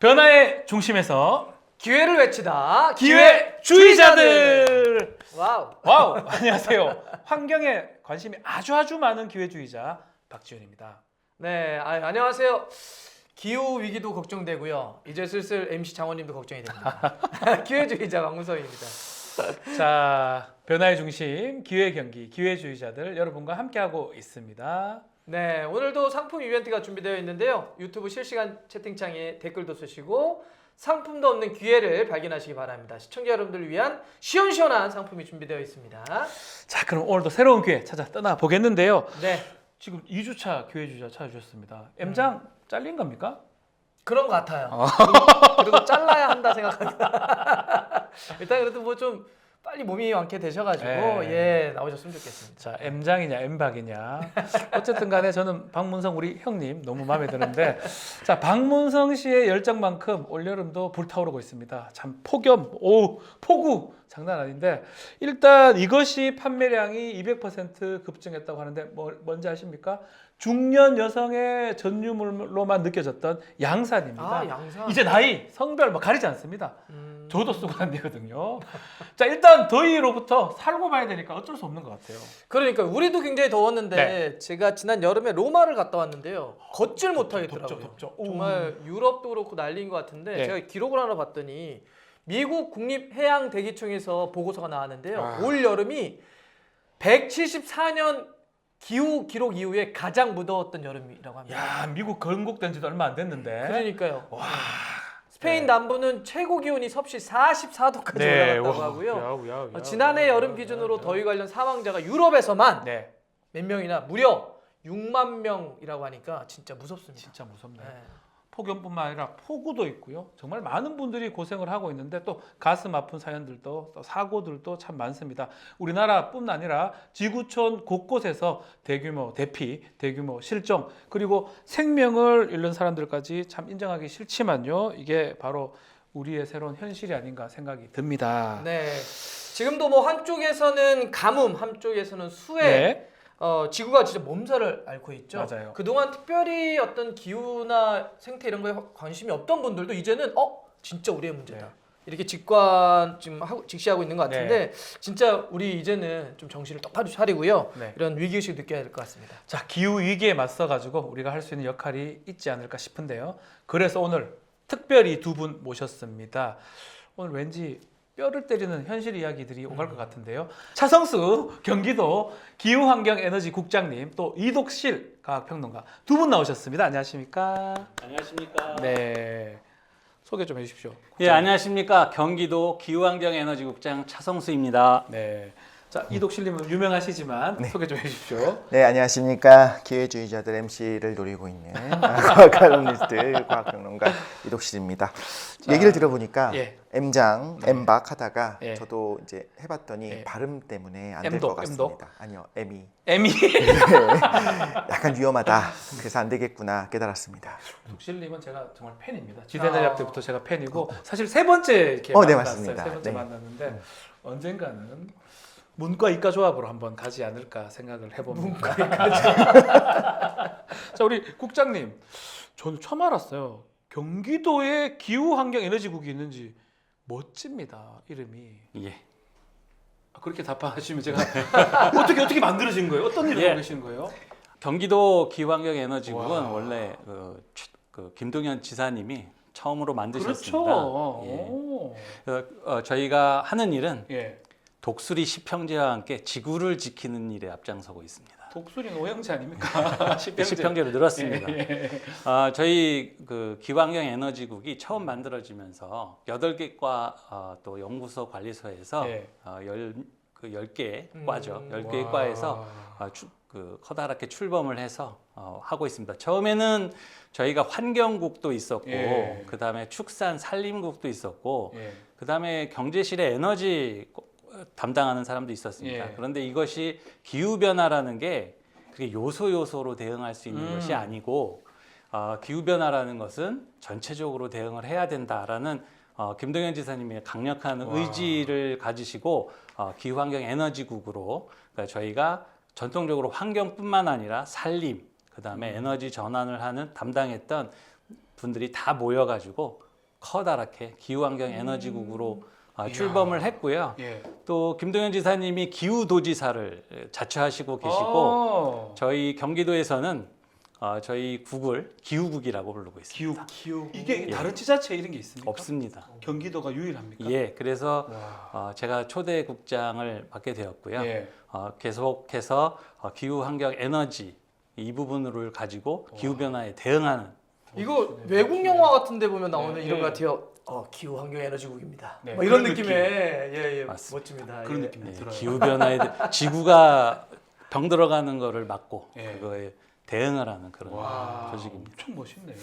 변화의 중심에서 기회를 외치다 기회주의자들. 와우. 와우. 안녕하세요. 환경에 관심이 아주 많은 기회주의자 박지훈입니다. 네, 안녕하세요. 기후 위기도 걱정되고요. 이제 슬슬 MC 장원님도 걱정이 됩니다. 기회주의자 박문성입니다. 자, 변화의 중심 기회 경기 기회주의자들 여러분과 함께하고 있습니다. 네, 오늘도 상품 이벤트가 준비되어 있는데요. 유튜브 실시간 채팅창에 댓글도 쓰시고 상품도 없는 기회를 발견하시기 바랍니다. 시청자 여러분들을 위한 시원시원한 상품이 준비되어 있습니다. 자, 그럼 오늘도 새로운 기회 찾아 떠나 보겠는데요. 네, 지금 2주차 기회주의자 찾아주셨습니다. M장 잘린 겁니까? 그런 것 같아요. 그리고 잘라야 한다 생각합니다. 일단 그래도 뭐 좀 빨리 몸이 완쾌되셔가지고 나오셨으면 좋겠습니다. 자, M장이냐 M박이냐 어쨌든 간에 저는 박문성 우리 형님 너무 마음에 드는데 자, 박문성 씨의 열정만큼 올여름도 불타오르고 있습니다. 참 폭우 장난 아닌데 일단 이것이 판매량이 200% 급증했다고 하는데 뭔지 아십니까? 중년 여성의 전유물로만 느껴졌던 양산입니다. 양산. 이제 나이, 성별 가리지 않습니다. 저도 쓰고 다니거든요. 자, 일단 더위로부터 살고 봐야 되니까 어쩔 수 없는 것 같아요. 그러니까 우리도 굉장히 더웠는데 제가 지난 여름에 로마를 갔다 왔는데요. 걷질 못하겠더라고요. 덥죠. 정말 유럽도 그렇고 난리인 것 같은데 네. 제가 기록을 하나 봤더니 미국 국립해양대기청에서 보고서가 나왔는데요. 올 여름이 174년 기후 기록 이후에 가장 무더웠던 여름이라고 합니다. 야, 미국 건국된 지도 얼마 안 됐는데. 그러니까요. 와. 스페인 남부는 최고 기온이 섭씨 44도까지 올라갔다고 하고요. 지난해 여름 기준으로 더위 관련 사망자가 유럽에서만 몇 명이나 무려 6만 명이라고 하니까 진짜 무섭습니다. 진짜 무섭네요. 폭염뿐만 아니라 폭우도 있고요. 정말 많은 분들이 고생을 하고 있는데 또 가슴 아픈 사연들도 또 사고들도 참 많습니다. 우리나라뿐 아니라 지구촌 곳곳에서 대규모 대피, 대규모 실종 그리고 생명을 잃는 사람들까지 참 인정하기 싫지만요. 이게 바로 우리의 새로운 현실이 아닌가 생각이 듭니다. 네. 지금도 뭐 한쪽에서는 가뭄, 한쪽에서는 수해. 지구가 진짜 몸살을 앓고 있죠. 맞아요. 그동안 특별히 어떤 기후나 생태 이런 거에 관심이 없던 분들도 이제는 진짜 우리의 문제다. 이렇게 직시하고 있는 것 같은데 진짜 우리 이제는 좀 정신을 똑바로 차리고요. 이런 위기의식 느껴야 될 것 같습니다. 자, 기후 위기에 맞서 가지고 우리가 할 수 있는 역할이 있지 않을까 싶은데요. 그래서 오늘 특별히 두 분 모셨습니다. 오늘 왠지 뼈를 때리는 현실 이야기들이 오갈 것 같은데요. 차성수 경기도 기후환경에너지국장님 또 이독실 과학평론가 두 분 나오셨습니다. 안녕하십니까? 안녕하십니까? 네, 소개 좀 해주십시오. 예, 안녕하십니까? 경기도 기후환경에너지국장 차성수입니다. 네, 자, 이독실님은 유명하시지만 소개 좀 해주십시오. 네, 안녕하십니까. 기회주의자들 MC를 노리고 있는 과학칼럼니스트 과학평론가 이독실입니다. 얘기를 들어보니까 M장, M박 하다가 저도 이제 해봤더니 발음 때문에 안 될 것 같습니다. 아니요, M이 M이 약간 위험하다. 그래서 안 되겠구나 깨달았습니다. 독실님은 제가 정말 팬입니다. 지대대학 때부터 제가 팬이고 사실 세 번째 이렇게 네, 만났어요. 맞습니다. 세 번째 네. 만났는데 언젠가는 문과 이과 조합으로 한번 가지 않을까 생각을 해봅니다. 자, 우리 국장님, 저는 처음 알았어요. 경기도에 기후환경에너지국이 있는지 멋집니다. 이름이. 예. 그렇게 답하시면 제가 어떻게 만들어진 거예요? 어떤 일을 하고 계시는 거예요? 경기도 기후환경에너지국은 원래 김동연 지사님이 처음으로 만드셨습니다. 그렇죠. 저희가 하는 일은 독수리 시평제와 함께 지구를 지키는 일에 앞장서고 있습니다. 독수리 노형제 아닙니까? 시평제로 늘었습니다. 저희 기후환경에너지국이 처음 만들어지면서 8개 과 또 연구소 관리소에서 10개 과죠. 10개의 과에서 커다랗게 출범을 해서 하고 있습니다. 처음에는 저희가 환경국도 있었고 그다음에 축산 산림국도 있었고 그다음에 경제실에 에너지 담당하는 사람도 있었습니다. 그런데 이것이 기후변화라는 게 그게 요소로 대응할 수 있는 것이 아니고 기후변화라는 것은 전체적으로 대응을 해야 된다라는 김동연 지사님의 강력한 의지를 가지시고 기후환경에너지국으로 그러니까 저희가 전통적으로 환경뿐만 아니라 산림, 그다음에 에너지 전환을 하는 담당했던 분들이 다 모여가지고 커다랗게 기후환경 에너지국으로 출범을 했고요. 예. 또 김동연 지사님이 기후도지사를 자처하시고 계시고 저희 경기도에서는 저희 국을 기후국이라고 부르고 있습니다. 기후. 이게 다른 지자체에 이런 게 있습니까? 없습니다. 경기도가 유일합니까? 예, 그래서 제가 초대국장을 맡게 되었고요. 예. 계속해서 기후환경 에너지 이 부분을 가지고 기후변화에 대응하는 이거 외국 영화 같은 데 보면 나오는 네, 이런 네. 것 같아요. 기후 환경 에너지국입니다. 네, 뭐 이런 그런 느낌의 예, 맞습니다. 멋집니다. 그런 예. 느낌이 들어요. 기후변화에 지구가 병들어가는 거를 막고 예. 그거에 대응을 하는 그런 와, 조직입니다. 엄청 멋있네요.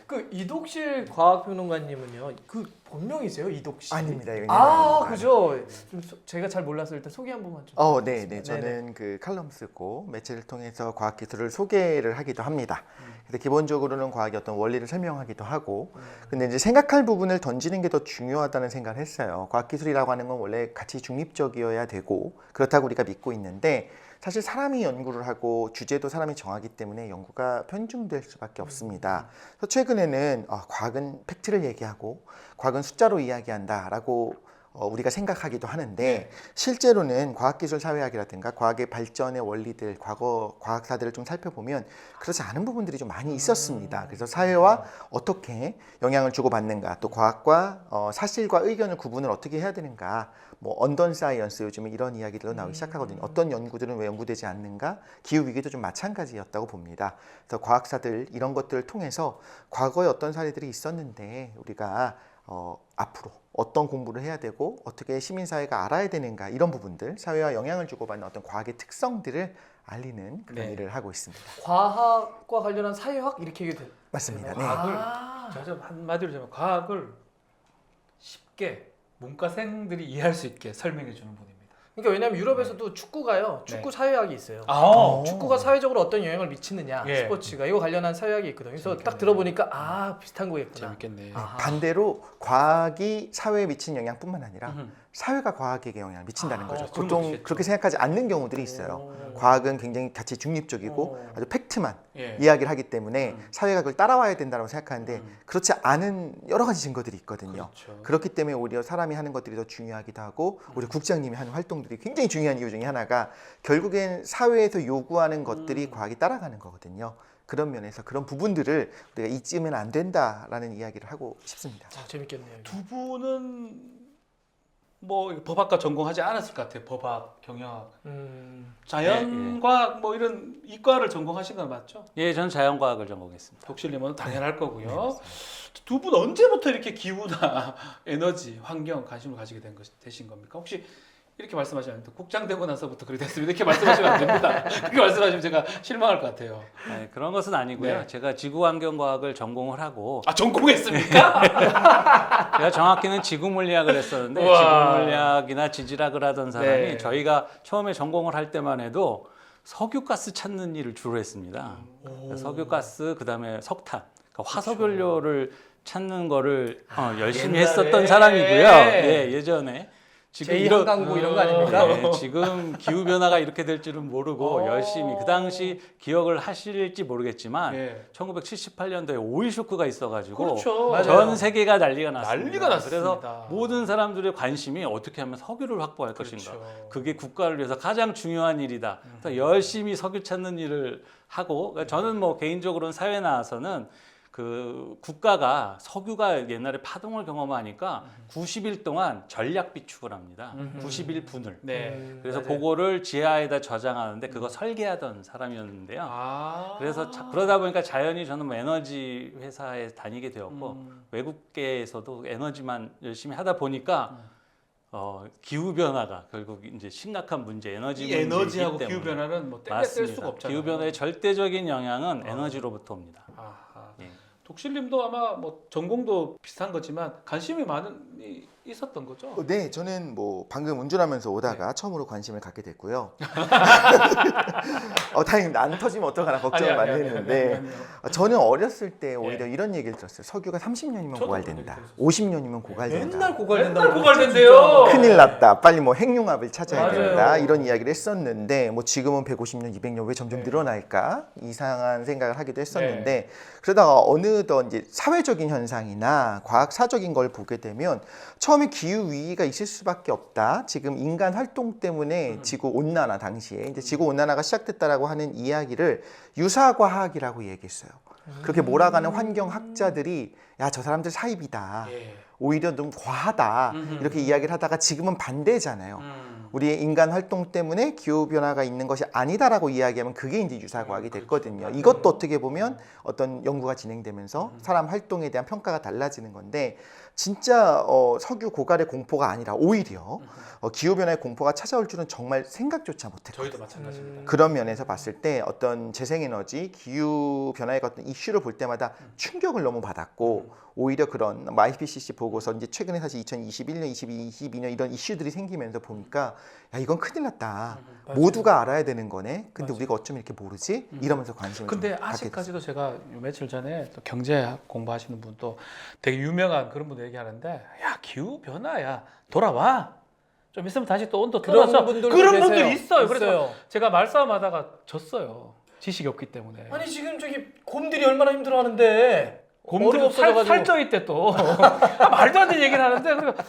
그 이독실 과학평론가님은요. 그 본명이세요, 이독실? 아닙니다. 이건 아, 이름입니다. 그죠. 좀 제가 잘 몰라서 일단 소개 한 번만 좀. 네. 부탁드리겠습니다. 저는 그 칼럼 쓰고 매체를 통해서 과학 기술을 소개를 하기도 합니다. 근데 기본적으로는 과학의 어떤 원리를 설명하기도 하고, 근데 이제 생각할 부분을 던지는 게 더 중요하다는 생각을 했어요. 과학 기술이라고 하는 건 원래 가치 중립적이어야 되고 그렇다고 우리가 믿고 있는데, 사실 사람이 연구를 하고 주제도 사람이 정하기 때문에 연구가 편중될 수밖에 없습니다. 그래서 최근에는 과학은 팩트를 얘기하고 과학은 숫자로 이야기한다라고 우리가 생각하기도 하는데, 실제로는 과학기술 사회학이라든가 과학의 발전의 원리들, 과거 과학사들을 좀 살펴보면 그렇지 않은 부분들이 좀 많이 있었습니다. 그래서 사회와 어떻게 영향을 주고받는가, 또 과학과 사실과 의견을 구분을 어떻게 해야 되는가, 뭐 언던 사이언스 요즘에 이런 이야기들도 나오기 시작하거든요. 어떤 연구들은 왜 연구되지 않는가, 기후위기도 좀 마찬가지였다고 봅니다. 그래서 과학사들 이런 것들을 통해서 과거에 어떤 사례들이 있었는데 우리가 앞으로 어떤 공부를 해야 되고 어떻게 시민사회가 알아야 되는가, 이런 부분들, 사회와 영향을 주고받는 어떤 과학의 특성들을 알리는 그런 네. 일을 하고 있습니다. 과학과 관련한 사회학 이렇게 얘기 돼요. 맞습니다. 네. 과학을 제가 좀 한마디로 좀 과학을 쉽게 문과생들이 이해할 수 있게 설명해 주는 분입니다. 그러니까 왜냐하면 유럽에서도 축구가요. 축구 사회학이 있어요. 아, 축구가 사회적으로 어떤 영향을 미치느냐, 예. 스포츠가 이거 관련한 사회학이 있거든요. 그래서 딱 들어보니까 비슷한 거겠구나. 재밌겠네. 아하. 반대로 과학이 사회에 미치는 영향뿐만 아니라 사회가 과학에게 영향을 미친다는 거죠. 그런 것도 보통 있겠죠. 그렇게 생각하지 않는 경우들이 있어요. 과학은 굉장히 가치 중립적이고 아주 팩트만 예. 이야기를 하기 때문에 사회가 그걸 따라와야 된다고 생각하는데 그렇지 않은 여러 가지 증거들이 있거든요. 그렇죠. 그렇기 때문에 오히려 사람이 하는 것들이 더 중요하기도 하고, 우리 국장님이 하는 활동들이 굉장히 중요한 이유 중에 하나가 결국엔 사회에서 요구하는 것들이 과학이 따라가는 거거든요. 그런 면에서 그런 부분들을 우리가 잊으면 안 된다라는 이야기를 하고 싶습니다. 재밌겠네요. 두 분은 뭐 법학과 전공하지 않았을 것 같아요. 법학, 경영학, 자연과학 뭐 이런 이과를 전공하신 건 맞죠? 예, 저는 자연과학을 전공했습니다. 독실님은 당연할 거고요. 두 분 언제부터 이렇게 기후나 에너지, 환경 관심을 가지게 되신 겁니까? 혹시 이렇게 말씀하시면 안 돼요. 국장 되고 나서부터 그렇게 됐습니다. 이렇게 말씀하시면 안 됩니다. 그렇게 말씀하시면 제가 실망할 것 같아요. 네, 그런 것은 아니고요. 네. 제가 지구환경과학을 전공을 하고 전공했습니까? 제가 정확히는 지구물리학을 했었는데 우와. 지구물리학이나 지질학을 하던 사람이 네. 저희가 처음에 전공을 할 때만 해도 석유가스 찾는 일을 주로 했습니다. 석유가스, 그다음에 석탄, 그러니까 화석연료를 찾는 거를 열심히 옛날에. 했었던 사람이고요. 예, 예전에. 지금 제2한강구 이런 거 아닙니까? 네, 지금 기후 변화가 이렇게 될 줄은 모르고 열심히, 그 당시 기억을 하실지 모르겠지만 예. 1978년도에 오일 쇼크가 있어가지고 그렇죠. 전 세계가 난리가 났습니다. 난리가 났습니다. 그래서 모든 사람들의 관심이 어떻게 하면 석유를 확보할 것인가. 그게 국가를 위해서 가장 중요한 일이다. 그래서 열심히 석유 찾는 일을 하고, 그러니까 저는 뭐 개인적으로는 사회 나와서는 그 국가가 석유가 옛날에 파동을 경험하니까 90일 동안 전략 비축을 합니다. 90일 분을. 네. 그래서 맞아요. 그거를 지하에다 저장하는데 그거 설계하던 사람이었는데요. 아. 그래서 그러다 보니까 자연히 저는 뭐 에너지 회사에 다니게 되었고 외국계에서도 에너지만 열심히 하다 보니까 기후 변화가 결국 이제 심각한 문제, 에너지 이 에너지하고 문제이기 기후 때문에. 변화는 뭐 뗄 맞습니다. 수가 없잖아요. 기후 변화의 절대적인 영향은 에너지로부터 옵니다. 아하. 예. 독실님도 아마 뭐 전공도 비슷한 거지만 관심이 많은 이 있었던 거죠? 네, 저는 뭐 방금 운전하면서 오다가 처음으로 관심을 갖게 됐고요. 다행히 안 터지면 어떡하나 걱정을 많이 했는데 저는 어렸을 때 오히려 이런 얘기를 들었어요. 석유가 30년이면 저도 고갈된다. 그렇게 50년이면 고갈된다. 맨날 고갈된다고. 맨날 고갈된대요. 큰일 났다. 빨리 뭐 핵융합을 찾아야 맞아요. 된다. 이런 이야기를 했었는데 뭐 지금은 150년, 200년 왜 점점 늘어날까? 이상한 생각을 하기도 했었는데 그러다가 어느덧 이제 사회적인 현상이나 과학사적인 걸 보게 되면 처음에 기후 위기가 있을 수밖에 없다. 지금 인간 활동 때문에 지구 온난화 당시에 이제 지구 온난화가 시작됐다라고 하는 이야기를 유사과학이라고 얘기했어요. 그렇게 몰아가는 환경학자들이 야, 저 사람들 사입이다. 오히려 좀 과하다. 이렇게 이야기를 하다가 지금은 반대잖아요. 우리의 인간 활동 때문에 기후 변화가 있는 것이 아니다라고 이야기하면 그게 이제 유사과학이 됐거든요. 이것도 어떻게 보면 어떤 연구가 진행되면서 사람 활동에 대한 평가가 달라지는 건데 진짜 석유 고갈의 공포가 아니라 오히려 기후 변화의 공포가 찾아올 줄은 정말 생각조차 못했거든요. 저희도 마찬가지입니다. 그런 면에서 봤을 때 어떤 재생에너지, 기후 변화의 어떤 이슈를 볼 때마다 충격을 너무 받았고 오히려 그런 IPCC 보고서 이제 최근에 사실 2021년, 22년 이런 이슈들이 생기면서 보니까 야 이건 큰일 났다. 모두가 알아야 되는 거네. 근데 우리가 어쩜 이렇게 모르지? 이러면서 관심을 근데 좀 갖게 아직까지도 제가 며칠 전에 또 경제 공부하시는 분도 되게 유명한 그런 분도 얘기하는데 야 기후 변화야 돌아와 좀 있으면 다시 또 온도 그런 떨어져 분들도 그런 계세요. 분들이 있어요. 그래서 있어요. 제가 말싸움하다가 졌어요. 지식이 없기 때문에. 아니 지금 저기 곰들이 얼마나 힘들어하는데 곰들도 없어져가지고. 살쪄 있대 또 말도 안 되는 얘기를 하는데 그러니까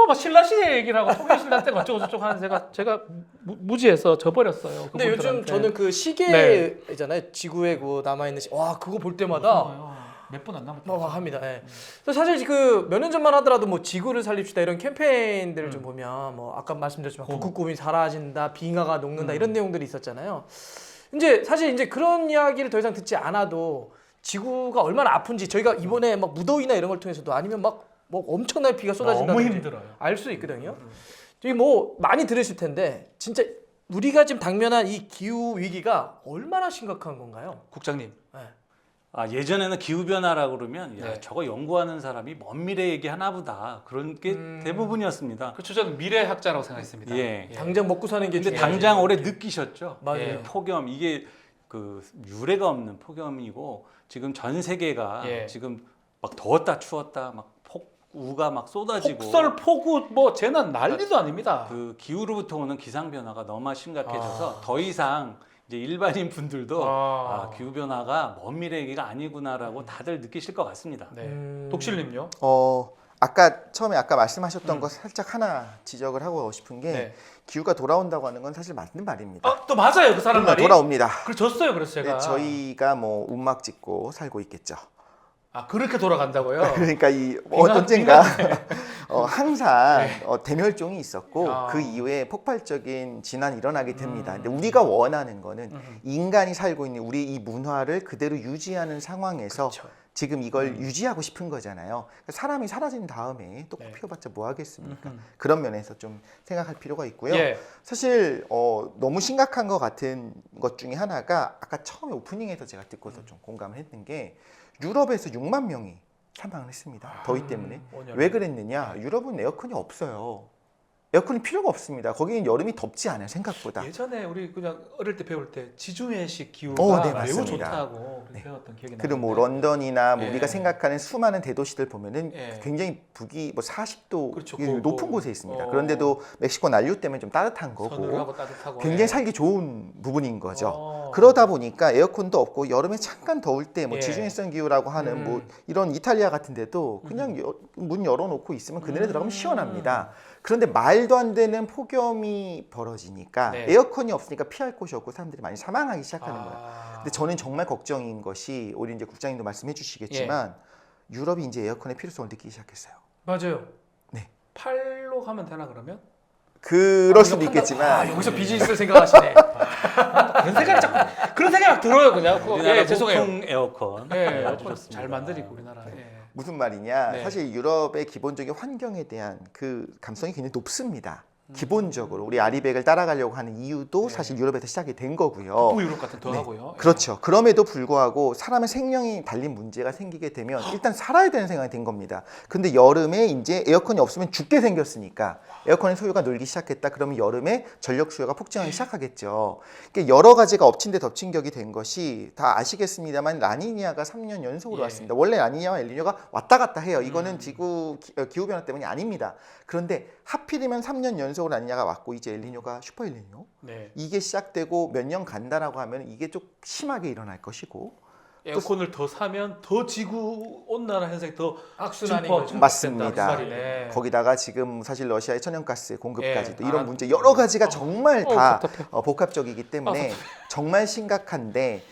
막 신라시대 얘기를 하고 통일신라 때가 어쩌고 저쩌고 하는 제가 무지해서 져버렸어요. 근데 요즘 그분들한테. 저는 그 시계 있잖아요. 지구에 그 남아 있는 와 그거 볼 때마다 몇 분 안 남았다. 막 합니다. 예. 그래서 사실 그 몇 년 전만 하더라도 뭐 지구를 살립시다 이런 캠페인들을 좀 보면 뭐 아까 말씀드렸지만 북극곰이 사라진다, 빙하가 녹는다 이런 내용들이 있었잖아요. 이제 사실 이제 그런 이야기를 더 이상 듣지 않아도 지구가 얼마나 아픈지 저희가 이번에 막 무더위나 이런 걸 통해서도 아니면 막 뭐 엄청나게 비가 쏟아진다 너무 힘들어요. 알 수 있거든요. 저기 뭐 많이 들으실 텐데 진짜 우리가 지금 당면한 이 기후 위기가 얼마나 심각한 건가요? 국장님. 예전에는 기후변화라고 그러면 야, 네. 저거 연구하는 사람이 먼 미래 얘기 하나보다 그런 게 대부분이었습니다. 그렇죠. 저는 미래학자라고 생각했습니다. 예. 당장 먹고 사는 게 근데 중요하지. 당장 올해 느끼셨죠? 맞아요. 예, 폭염 이게 그 유례가 없는 폭염이고 지금 전 세계가 예. 지금 막 더웠다 추웠다 막 폭우가 막 쏟아지고 폭설, 폭우 뭐 재난 난리도 아닙니다. 그 기후로부터 오는 기상 변화가 너무 심각해져서 더 이상 이제 일반인 분들도 기후 변화가 먼 미래 얘기가 아니구나라고 다들 느끼실 것 같습니다. 네. 독실님요? 아까 말씀하셨던 거 살짝 하나 지적을 하고 싶은 게 네. 기후가 돌아온다고 하는 건 사실 맞는 말입니다. 또 맞아요 그 사람 말이. 돌아옵니다. 그래서 졌어요 그래서 제가. 네, 저희가 뭐 움막 짓고 살고 있겠죠. 그렇게 돌아간다고요? 그러니까 언젠가 항상 네. 대멸종이 있었고 아. 그 이후에 폭발적인 진환이 일어나게 됩니다. 근데 우리가 원하는 거는 인간이 살고 있는 우리 이 문화를 그대로 유지하는 상황에서 그렇죠. 지금 이걸 유지하고 싶은 거잖아요. 그러니까 사람이 사라진 다음에 또 네. 피워봤자 뭐 하겠습니까? 그런 면에서 좀 생각할 필요가 있고요. 예. 사실 너무 심각한 것 같은 것 중에 하나가 아까 처음에 오프닝에서 제가 듣고서 좀 공감을 했는 게 유럽에서 6만 명이 사망을 했습니다. 더위 때문에. 왜 그랬느냐? 유럽은 에어컨이 없어요. 에어컨이 필요가 없습니다. 거기는 여름이 덥지 않아요, 생각보다. 예전에 우리 그냥 어릴 때 배울 때 지중해식 기후가 네, 매우 맞습니다. 좋다고 그렇게 배웠던 기억이 나는데. 그리고 뭐 런던이나 뭐 예. 우리가 생각하는 수많은 대도시들 보면은 예. 굉장히 북이 뭐 40도 그렇죠, 높은 고고. 곳에 있습니다. 그런데도 멕시코 난류 때문에 좀 따뜻한 거고 서늘하고 따뜻하고. 굉장히 예. 살기 좋은 부분인 거죠. 그러다 보니까 에어컨도 없고 여름에 잠깐 더울 때 뭐 예. 지중해성 기후라고 하는 뭐 이런 이탈리아 같은 데도 그냥 문 열어놓고 있으면 그늘에 들어가면 시원합니다. 그런데 말도 안 되는 폭염이 벌어지니까 네. 에어컨이 없으니까 피할 곳이 없고 사람들이 많이 사망하기 시작하는 거예요. 근데 저는 정말 걱정인 것이 우리 이제 국장님도 말씀해 주시겠지만 유럽이 이제 에어컨의 필요성을 느끼기 시작했어요. 맞아요. 네. 팔로 가면 되나 그러면? 그럴 수도 있겠지만 여기서 비즈니스를 생각하시네. 그런 생각이 자꾸 그런 생각이 막 들어요 그냥. 우리나라 죄송해요. 보통 에어컨 예, 아주 좋습니다. 잘 만들고 우리나라. 예. 무슨 말이냐? 네. 사실 유럽의 기본적인 환경에 대한 그 감성이 굉장히 높습니다. 기본적으로 우리 아리백을 따라가려고 하는 이유도 사실 유럽에서 시작이 된 거고요. 북유럽 같은 더 하고요. 그렇죠. 그럼에도 불구하고 사람의 생명이 달린 문제가 생기게 되면 일단 살아야 되는 생각이 된 겁니다. 근데 여름에 이제 에어컨이 없으면 죽게 생겼으니까 에어컨의 소요가 늘기 시작했다. 그러면 여름에 전력 수요가 폭증하기 시작하겠죠. 그러니까 여러 가지가 엎친 데 덮친 격이 된 것이 다 아시겠습니다만 라니니아가 3년 연속으로 왔습니다. 원래 라니니아와 엘니뇨가 왔다 갔다 해요. 이거는 기후 변화 때문이 아닙니다. 그런데 하필이면 3년 연속으로 라니냐가 왔고 이제 엘니뇨가 슈퍼 엘니뇨 네. 이게 시작되고 몇 년 간다라고 하면 이게 좀 심하게 일어날 것이고 에어컨을 더 사면 더 지구 온난화 현상이 더 악순환인 증폭- 거죠. 맞습니다. 그 말이네. 거기다가 지금 사실 러시아의 천연가스 공급까지도 예. 이런 문제 여러 가지가 정말 다 답답해. 복합적이기 때문에 정말 심각한데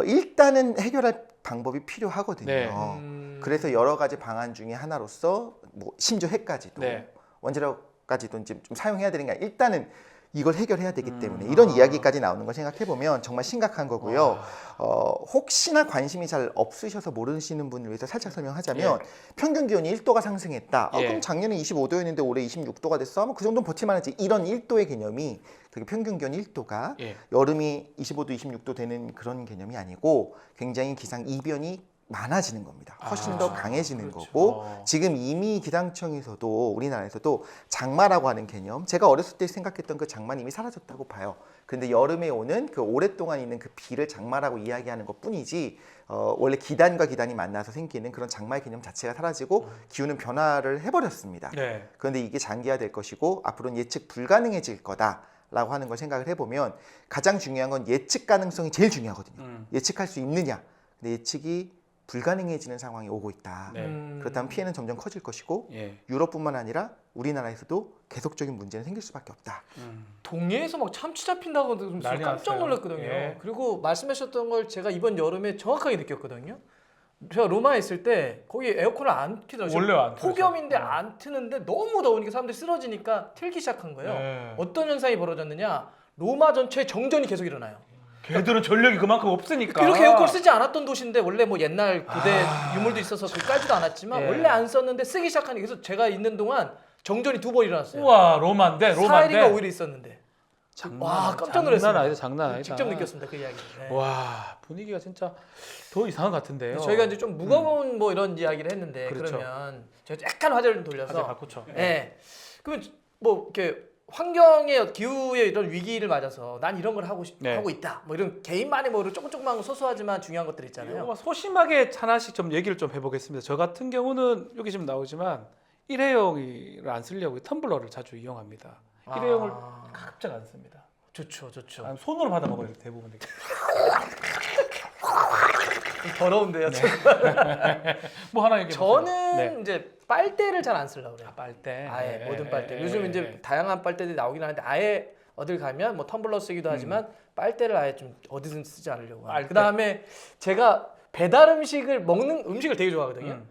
일단은 해결할 방법이 필요하거든요. 네. 그래서 여러 가지 방안 중에 하나로서 뭐 심지어 핵까지도 네. 원자력까지도 이제 좀 사용해야 되는 게 아니라 일단은 이걸 해결해야 되기 때문에 이런 이야기까지 나오는 걸 생각해 보면 정말 심각한 거고요. 혹시나 관심이 잘 없으셔서 모르시는 분을 위해서 살짝 설명하자면 평균 기온이 1도가 상승했다. 예. 그럼 작년에 25도였는데 올해 26도가 됐어? 하면 그 정도는 버틸만하지. 이런 1도의 개념이 되게 평균 기온 1도가 예. 여름이 25도, 26도 되는 그런 개념이 아니고 굉장히 기상 이변이 많아지는 겁니다. 훨씬 더 강해지는 그렇죠. 거고 지금 이미 기상청에서도 우리나라에서도 장마라고 하는 개념 제가 어렸을 때 생각했던 그 장마는 이미 사라졌다고 봐요. 그런데 여름에 오는 그 오랫동안 있는 그 비를 장마라고 이야기하는 것뿐이지 원래 기단과 기단이 만나서 생기는 그런 장마의 개념 자체가 사라지고 기후는 변화를 해버렸습니다. 네. 그런데 이게 장기화될 것이고 앞으로는 예측 불가능해질 거다라고 하는 걸 생각을 해보면 가장 중요한 건 예측 가능성이 제일 중요하거든요. 예측할 수 있느냐. 근데 예측이 불가능해지는 상황이 오고 있다. 네. 그렇다면 피해는 점점 커질 것이고 예. 유럽뿐만 아니라 우리나라에서도 계속적인 문제는 생길 수밖에 없다. 동해에서 막 참치 잡힌다고 좀 난리 깜짝 났어요. 놀랐거든요. 예. 그리고 말씀하셨던 걸 제가 이번 여름에 정확하게 느꼈거든요. 제가 로마에 있을 때 거기 에어컨을 안 틀더라고요. 원래 안 틀었어요. 폭염인데 안 트는데 너무 더우니까 사람들이 쓰러지니까 틀기 시작한 거예요. 네. 어떤 현상이 벌어졌느냐? 로마 전체에 정전이 계속 일어나요. 걔들은 전력이 그만큼 없으니까. 이렇게 에어컨을 쓰지 않았던 도시인데 원래 뭐 옛날 고대 유물도 있어서 그 깔지도 않았지만 예. 원래 안 썼는데 쓰기 시작하니까 그래서 제가 있는 동안 정전이 2번 일어났어요. 우와 로마인데 4일인가 5일 있었는데. 와, 깜짝 놀랐습니다. 장난 아니다. 장난 아니다. 직접 느꼈습니다 그 이야기. 네. 와 분위기가 진짜 더 이상한 것 같은데요. 저희가 이제 좀 무거운 뭐 이런 이야기를 했는데 그렇죠. 그러면 제가 약간 화제를 좀 돌려서 화제 바꾸죠. 예. 그러면 뭐 이렇게 환경의 기후의 이런 위기를 맞아서 난 이런 걸 하고 네. 하고 있다. 뭐 이런 개인만의 뭐 조금만 소소하지만 중요한 것들 있잖아요. 이거 소심하게 하나씩 좀 얘기를 좀 해보겠습니다. 저 같은 경우는 여기 지금 나오지만 일회용을 안 쓰려고 텀블러를 자주 이용합니다. 일회용을 가급적 안 씁니다. 좋죠, 좋죠. 아, 손으로 받아 먹어요 대부분. 더러운데요. 뭐 하나 얘기해 보세요. 저는 네. 이제 빨대를 잘 안 쓰려고 그래요. 빨대. 아예 네. 모든 빨대. 네. 요즘 네. 이제 다양한 빨대들이 나오긴 하는데 아예 어딜 가면 뭐 텀블러 쓰기도 하지만 빨대를 아예 좀 어디든 쓰지 않으려고. 빨대. 그다음에 제가 배달 음식을 먹는 음식을 되게 좋아하거든요.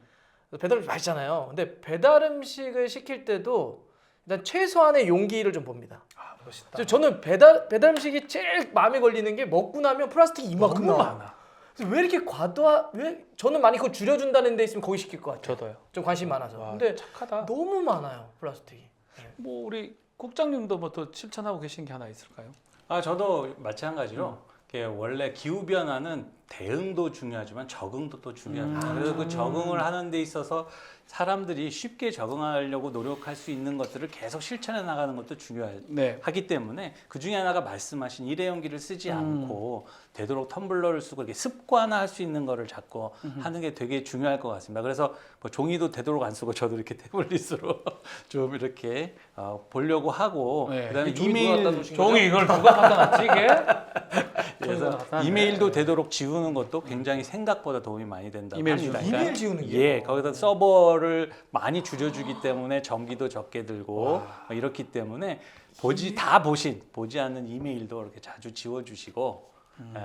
그래서 배달 음식 맛있잖아요. 근데 배달 음식을 시킬 때도 일단 최소한의 용기를 좀 봅니다. 아 멋있다. 그래서 저는 배달 음식이 제일 마음에 걸리는 게 먹고 나면 플라스틱이 이만큼 너무 나와. 많아. 그래서 왜 이렇게 왜 저는 많이 그거 줄여준다는 데 있으면 거기 시킬 것 같아요. 저도요. 좀 관심 많아서. 와, 근데 착하다. 너무 많아요 플라스틱이. 뭐 우리 국장님도 뭐 더 실천하고 계신 게 하나 있을까요? 저도 마찬가지로 원래 기후 변화는 대응도 중요하지만 적응도 또 중요합니다. 그래서 그 적응을 하는 데 있어서 사람들이 쉽게 적응하려고 노력할 수 있는 것들을 계속 실천해 나가는 것도 중요하기 네. 때문에 그 중에 하나가 말씀하신 일회용기를 쓰지 않고 되도록 텀블러를 쓰고 이렇게 습관화할 수 있는 거를 자꾸 하는 게 되게 중요할 것 같습니다. 그래서 뭐 종이도 되도록 안 쓰고 저도 이렇게 태블릿으로 좀 이렇게 보려고 하고 네. 그다음에 종이 누가 이메일 갖다 놓으신 종이 이걸 누가 갖다 놨지 이게? 그래서 이메일도 되도록 지우는 것도 굉장히 생각보다 도움이 많이 된다고 이메일 합니다. 지우는 이메일 지우는 게. 예, 거기다 서버를 많이 줄여주기 때문에 전기도 적게 들고 이렇기 때문에 보지 않는 이메일도 이렇게 자주 지워주시고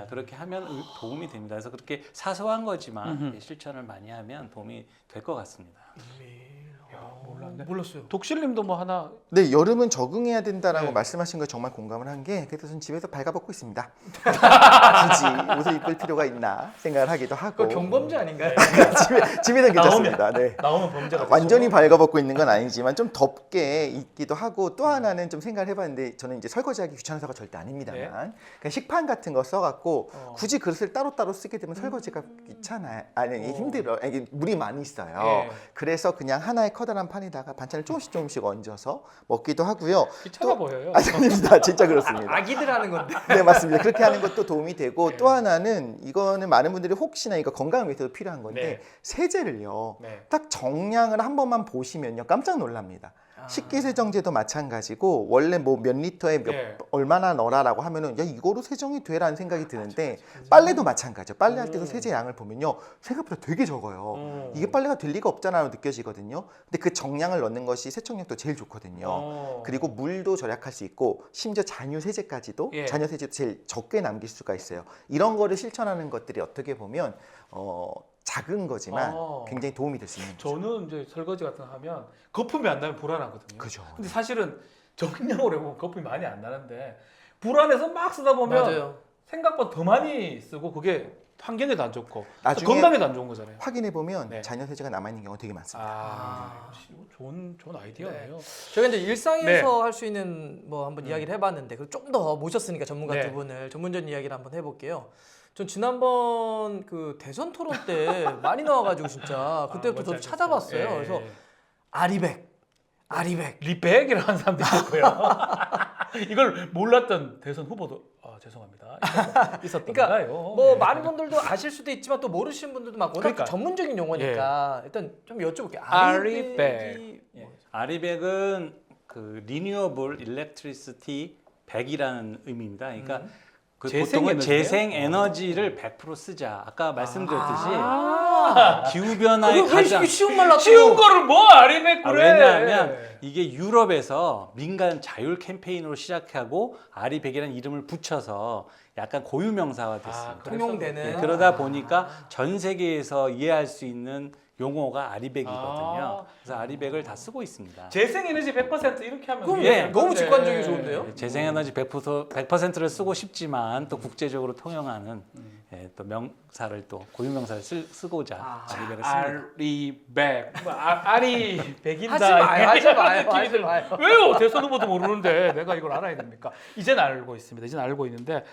그렇게 하면 도움이 됩니다. 그래서 그렇게 사소한 거지만 실천을 많이 하면 도움이 될 것 같습니다. 야, 몰랐네. 네. 몰랐어요. 독실님도 뭐 하나 네, 여름은 적응해야 된다라고 네. 말씀하신 거 정말 공감을 한 게 그래서 저는 집에서 발가벗고 있습니다. 굳이 옷을 입을 필요가 있나 생각을 하기도 하고. 그거 경범죄 아닌가요? 집에는 괜찮습니다. 네. 나오면 범죄가 완전히 발가벗고 있는 건 아니지만 좀 덥게 입기도 하고 또 하나는 좀 생각을 해봤는데 저는 이제 설거지하기 귀찮아서가 절대 아닙니다만 네. 그냥 식판 같은 거 써갖고 어. 굳이 그릇을 따로따로 쓰게 되면 설거지가 귀찮아요. 아니 힘들어. 이게 물이 많이 있어요. 예. 그래서 그냥 하나의 커다란 판에다가 반찬을 조금씩 얹어서 먹기도 하고요. 귀찮아 보여요. 아닙니다. 진짜 그렇습니다. 아기들 하는 건데. 네 맞습니다. 그렇게 하는 것도 도움이 되고 또 하나는 이거는 많은 분들이 혹시나 이거 건강을 위해서도 필요한 건데 네. 세제를요. 네. 딱 정량을 한 번만 보시면요 깜짝 놀랍니다. 아. 식기세정제도 마찬가지고 원래 뭐 몇 리터에 네. 얼마나 넣어라라고 하면은 야 이거로 세정이 돼라는 생각이 드는데 빨래도 마찬가지죠. 빨래할 때도 세제 양을 보면요 생각보다 되게 적어요. 이게 빨래가 될 리가 없잖아요 느껴지거든요. 근데 그 정량을 넣는 것이 세척력도 제일 좋거든요. 그리고 물도 절약할 수 있고 심지어 잔유 세제까지도 예. 잔유 세제도 제일 적게 남길 수가 있어요. 이런 거를 실천하는 것들이 어떻게 보면 작은 거지만 굉장히 도움이 될 수 있는 거죠. 저는 이제 설거지 같은 거 하면 거품이 안 나면 불안하거든요. 그죠. 근데 사실은 정량으로 해보면 거품이 많이 안 나는데 불안해서 막 쓰다 보면 맞아요. 생각보다 더 많이 쓰고 그게 환경에도 안 좋고 나중에 건강에도 안 좋은 거잖아요. 확인해 보면 네. 잔여 세제가 남아 있는 경우가 되게 많습니다. 아, 역시 이거 좋은 아이디어네요. 저희가 이제 일상에서 네. 할 수 있는 뭐 한번 이야기를 해봤는데 좀 더 모셨으니까 전문가 네. 두 분을 전문적인 이야기를 한번 해볼게요. 전 지난번 그 대선 토론 때 많이 나와가지고 진짜 그때부터 저도 뭔지 찾아봤어요. 알겠어요. 그래서 예. 아리백 리백이라는 사람도 있고요. 이걸 몰랐던 대선 후보도 죄송합니다. 있었던가요? 뭐 예. 많은 분들도 아실 수도 있지만 또 모르시는 분들도 많고 워낙 그러니까. 전문적인 용어니까 일단 좀 여쭤볼게요. 아리백. 아리백이 예. 아리백은 그 리뉴어블 일렉트리시티 100이라는 의미입니다. 그러니까 그 재생 보통은 에너지예요? 재생 에너지를 100% 쓰자. 아까 말씀드렸듯이 아, 기후 변화의 그거 왜 가장 이렇게 쉬운 말 놔두고 쉬운 거를 뭐 아리백 그래? 왜냐하면 이게 유럽에서 민간 자율 캠페인으로 시작하고 아리백이라는 이름을 붙여서 약간 고유 명사가 됐습니다. 통용되는. 그러다 보니까 전 세계에서 이해할 수 있는 용어가 아리백이거든요. 그래서 아리백을 다 쓰고 있습니다. 재생에너지 100% 이렇게 하면 그럼 이해될 너무 건데. 직관적이고 좋은데요? 재생에너지 100%를 쓰고 싶지만 또 국제적으로 통용하는 또 명사를 또 고유명사를 쓰고자 아리백을 씁니다. 아리백. 뭐 아리백인다. 하지 마요. 이런 하지 마요. 왜요? 대선 후보도 모르는데 내가 이걸 알아야 됩니까? 이제는 알고 있습니다. 이제는 알고 있는데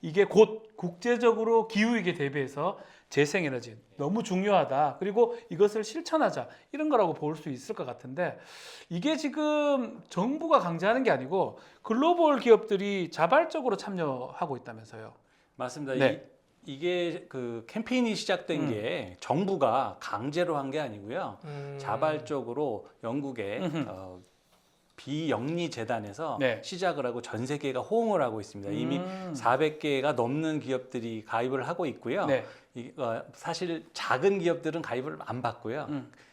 이게 곧 국제적으로 기후위기에 대비해서 재생에너지 너무 중요하다. 그리고 이것을 실천하자. 이런 거라고 볼 수 있을 것 같은데 이게 지금 정부가 강제하는 게 아니고 글로벌 기업들이 자발적으로 참여하고 있다면서요. 맞습니다. 네. 이게 그 캠페인이 시작된 게 정부가 강제로 한 게 아니고요. 자발적으로 영국의 비영리 재단에서 네. 시작을 하고 전 세계가 호응을 하고 있습니다. 이미 400개가 넘는 기업들이 가입을 하고 있고요. 네. 사실 작은 기업들은 가입을 안 받고요.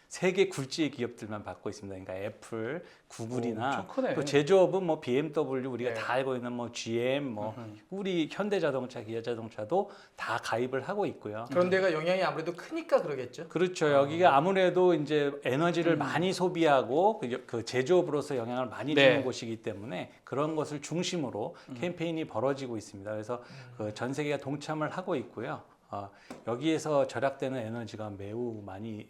세계 굴지의 기업들만 받고 있습니다. 그러니까 애플, 구글이나 엄청 크네. 또 제조업은 뭐 BMW 우리가 네. 다 알고 있는 뭐 GM, 뭐 우리 현대자동차, 기아자동차도 다 가입을 하고 있고요. 그런 데가 영향이 아무래도 크니까 그러겠죠. 그렇죠. 여기가 아무래도 이제 에너지를 많이 소비하고 그 제조업으로서 영향을 많이 네. 주는 곳이기 때문에 그런 것을 중심으로 캠페인이 벌어지고 있습니다. 그래서 그 전 세계가 동참을 하고 있고요. 여기에서 절약되는 에너지가 매우 많이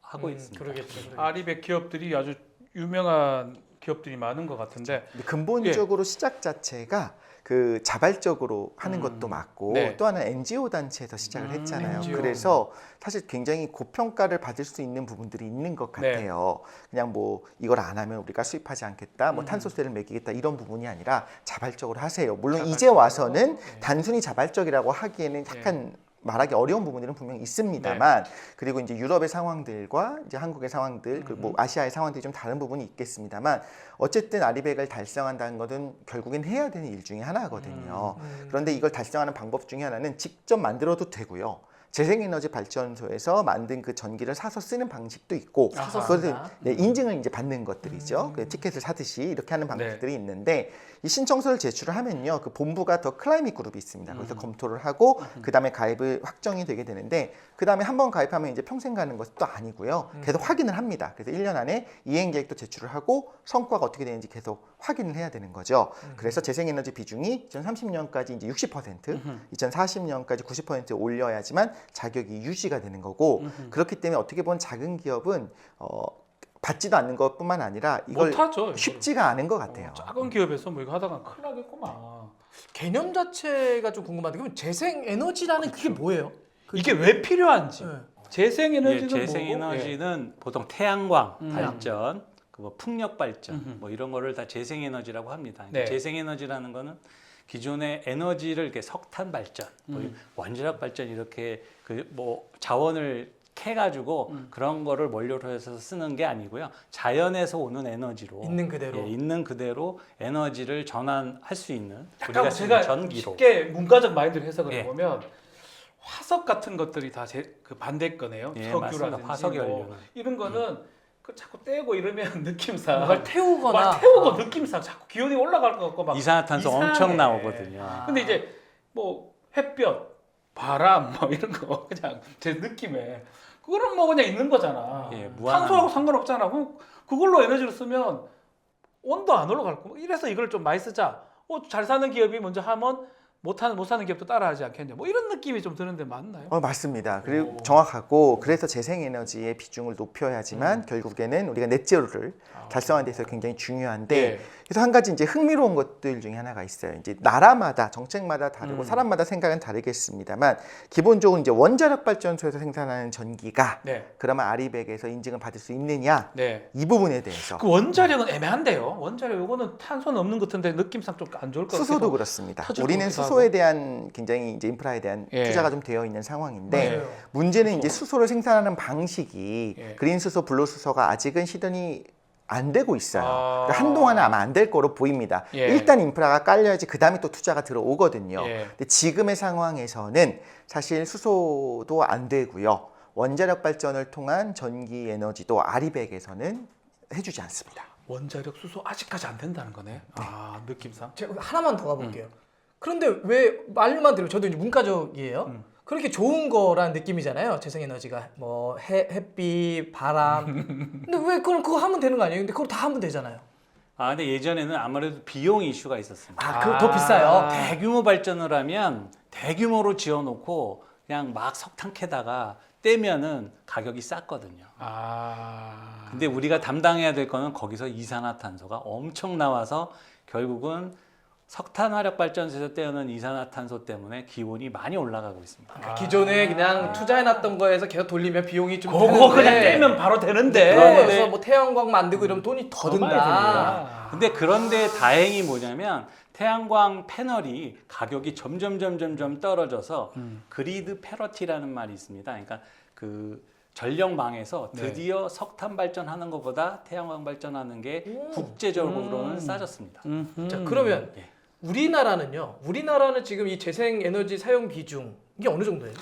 하고 있습니다. 그러겠죠. 아리백 기업들이 아주 유명한 기업들이 많은 것 같은데 근데 근본적으로 시작 자체가 그 자발적으로 하는 것도 맞고 네. 또 하나 NGO 단체에서 시작을 했잖아요. NGO. 그래서 사실 굉장히 고평가를 받을 수 있는 부분들이 있는 것 네. 같아요. 그냥 뭐 이걸 안 하면 우리가 수입하지 않겠다, 뭐 탄소세를 매기겠다 이런 부분이 아니라 자발적으로 하세요. 물론 이제 자발적으로. 와서는 네. 단순히 자발적이라고 하기에는 약간 말하기 어려운 부분들은 분명히 있습니다만 그리고 이제 유럽의 상황들과 이제 한국의 상황들 그리고 뭐 아시아의 상황들이 좀 다른 부분이 있겠습니다만 어쨌든 아리백을 달성한다는 것은 결국엔 해야 되는 일 중에 하나거든요. 그런데 이걸 달성하는 방법 중에 하나는 직접 만들어도 되고요. 재생에너지 발전소에서 만든 그 전기를 사서 쓰는 방식도 있고 사서 그것을 쓴다. 네, 인증을 이제 받는 것들이죠. 그 티켓을 사듯이 이렇게 하는 방식들이 있는데 이 신청서를 제출을 하면요, 그 본부가 더 클라이밋 그룹이 있습니다. 그래서 검토를 하고 그 다음에 가입을 확정이 되게 되는데 그 다음에 한번 가입하면 이제 평생 가는 것도 아니고요. 계속 확인을 합니다. 그래서 1년 안에 이행 계획도 제출을 하고 성과가 어떻게 되는지 계속 확인을 해야 되는 거죠. 그래서 재생에너지 비중이 2030년까지 이제 60%, 2040년까지 90% 올려야지만 자격이 유지가 되는 거고 그렇기 때문에 어떻게 보면 작은 기업은 받지도 않는 것뿐만 아니라 이걸 못하죠. 쉽지가 않은 것 같아요. 작은 기업에서 뭐 이거 하다가 큰일 나겠구만. 개념 자체가 좀 궁금한데 그럼 재생에너지라는 그게 뭐예요? 이게 왜 필요한지. 네. 재생에너지는 재생에너지는 보통 태양광 발전, 뭐 풍력 발전, 뭐 이런 거를 다 재생에너지라고 합니다. 그러니까 네. 재생에너지라는 거는 기존의 에너지를 이렇게 석탄 발전, 뭐 원자력 발전 이렇게 그 뭐 자원을 캐가지고 그런 거를 원료로 해서 쓰는 게 아니고요. 자연에서 오는 에너지로 있는 그대로. 예, 있는 그대로 에너지를 전환할 수 있는 약간 우리가 제가 쓰는 전기로. 쉽게 문과적 마인드를 해석을 예. 해보면 화석 같은 것들이 다 그 반대 거네요. 예, 석유라든지 맞습니다. 화석 연료는. 뭐 이런 거는 그 자꾸 떼고 이러면 느낌상 뭔가를 태우거나 막 태우고 느낌상 자꾸 기온이 올라갈 것 같고 막 이산화탄소 이상해. 엄청 나오거든요. 근데 이제 뭐 햇볕, 바람 뭐 이런 거 그냥 제 느낌에 그거는 뭐 그냥 있는 거잖아. 예, 무한한 탄소하고 상관없잖아. 그걸로 에너지를 쓰면 온도 안 올라갈 거. 이래서 이걸 좀 많이 쓰자. 잘 사는 기업이 먼저 하면 못 사는 기업도 따라하지 않겠냐. 뭐 이런 느낌이 좀 드는데 맞나요? 맞습니다. 그리고 정확하고 그래서 재생에너지의 비중을 높여야지만 결국에는 우리가 넷제로를 달성하는 데서 굉장히 중요한데 예. 그래서 한 가지 이제 흥미로운 것들 중에 하나가 있어요. 이제 나라마다 정책마다 다르고 사람마다 생각은 다르겠습니다만 기본적으로 이제 원자력 발전소에서 생산하는 전기가 네. 그러면 아리백에서 인증을 받을 수 있느냐 네. 이 부분에 대해서 그 원자력은 애매한데요. 원자력 요거는 탄소는 없는 것 같은데 느낌상 좀 안 좋을 것 같아요. 수소도 그렇습니다. 터질 우리는 것 같기도 수소에 대한 굉장히 이제 인프라에 대한 예. 투자가 좀 되어 있는 상황인데 맞아요. 문제는 이제 수소를 생산하는 방식이 예. 그린 수소, 블루 수소가 아직은 시전이 안 되고 있어요. 아. 그러니까 한동안은 아마 안 될 거로 보입니다. 예. 일단 인프라가 깔려야지 그 다음에 또 투자가 들어오거든요. 예. 근데 지금의 상황에서는 사실 수소도 안 되고요. 원자력 발전을 통한 전기 에너지도 아리백에서는 해주지 않습니다. 원자력 수소 아직까지 안 된다는 거네. 아 느낌상. 제가 하나만 더 가볼게요. 그런데 왜 말만 들으면 저도 이제 문과적이에요. 그렇게 좋은 거란 느낌이잖아요. 재생에너지가 뭐 햇빛, 바람. 근데 왜 그거 하면 되는 거 아니에요? 근데 그걸 다 하면 되잖아요. 근데 예전에는 아무래도 비용 이슈가 있었습니다. 그거 더 비싸요. 대규모 발전을 하면 대규모로 지어놓고 그냥 막 석탄 캐다가 떼면은 가격이 쌌거든요. 근데 우리가 담당해야 될 거는 거기서 이산화탄소가 엄청 나와서 결국은 석탄 화력 발전소에서 떼어낸 이산화탄소 때문에 기온이 많이 올라가고 있습니다. 기존에 그냥 투자해놨던 거에서 계속 돌리면 비용이 좀 그거 드는데 그냥 떼면 바로 되는데. 그래서 뭐 태양광 만들고 이러면 돈이 더 많이 든다. 듭니다. 근데 그런데 다행히 뭐냐면 태양광 패널이 가격이 점점 떨어져서 그리드 패러티라는 말이 있습니다. 그러니까 그 전력망에서 드디어 석탄 발전하는 것보다 태양광 발전하는 게 국제적으로는 싸졌습니다. 자, 그러면 예. 우리나라는요. 우리나라는 지금 이 재생에너지 사용 비중 이게 어느 정도예요?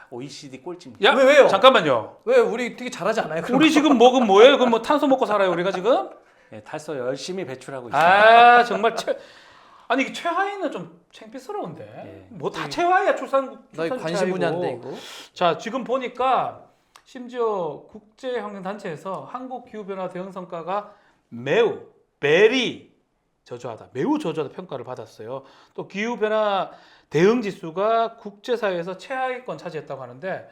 OECD 꼴찌입니다. 야, 왜요? 잠깐만요. 왜 우리 되게 잘하지 않아요? 그런 우리 거? 지금 먹은 뭐예요? 그럼 뭐 탄소 먹고 살아요, 우리가 지금? 예, 탈소 열심히 배출하고 있습니다. 아, 정말 아니 이게 최하위는 좀 창피스러운데. 예. 뭐 다 최하위야 나 이거 출산 관심 최하위고. 분야인데 이거. 자, 지금 보니까 심지어 국제환경단체에서 한국 기후변화 대응 성과가 매우 저조하다 평가를 받았어요. 또 기후변화 대응 지수가 국제사회에서 최하위권 차지했다고 하는데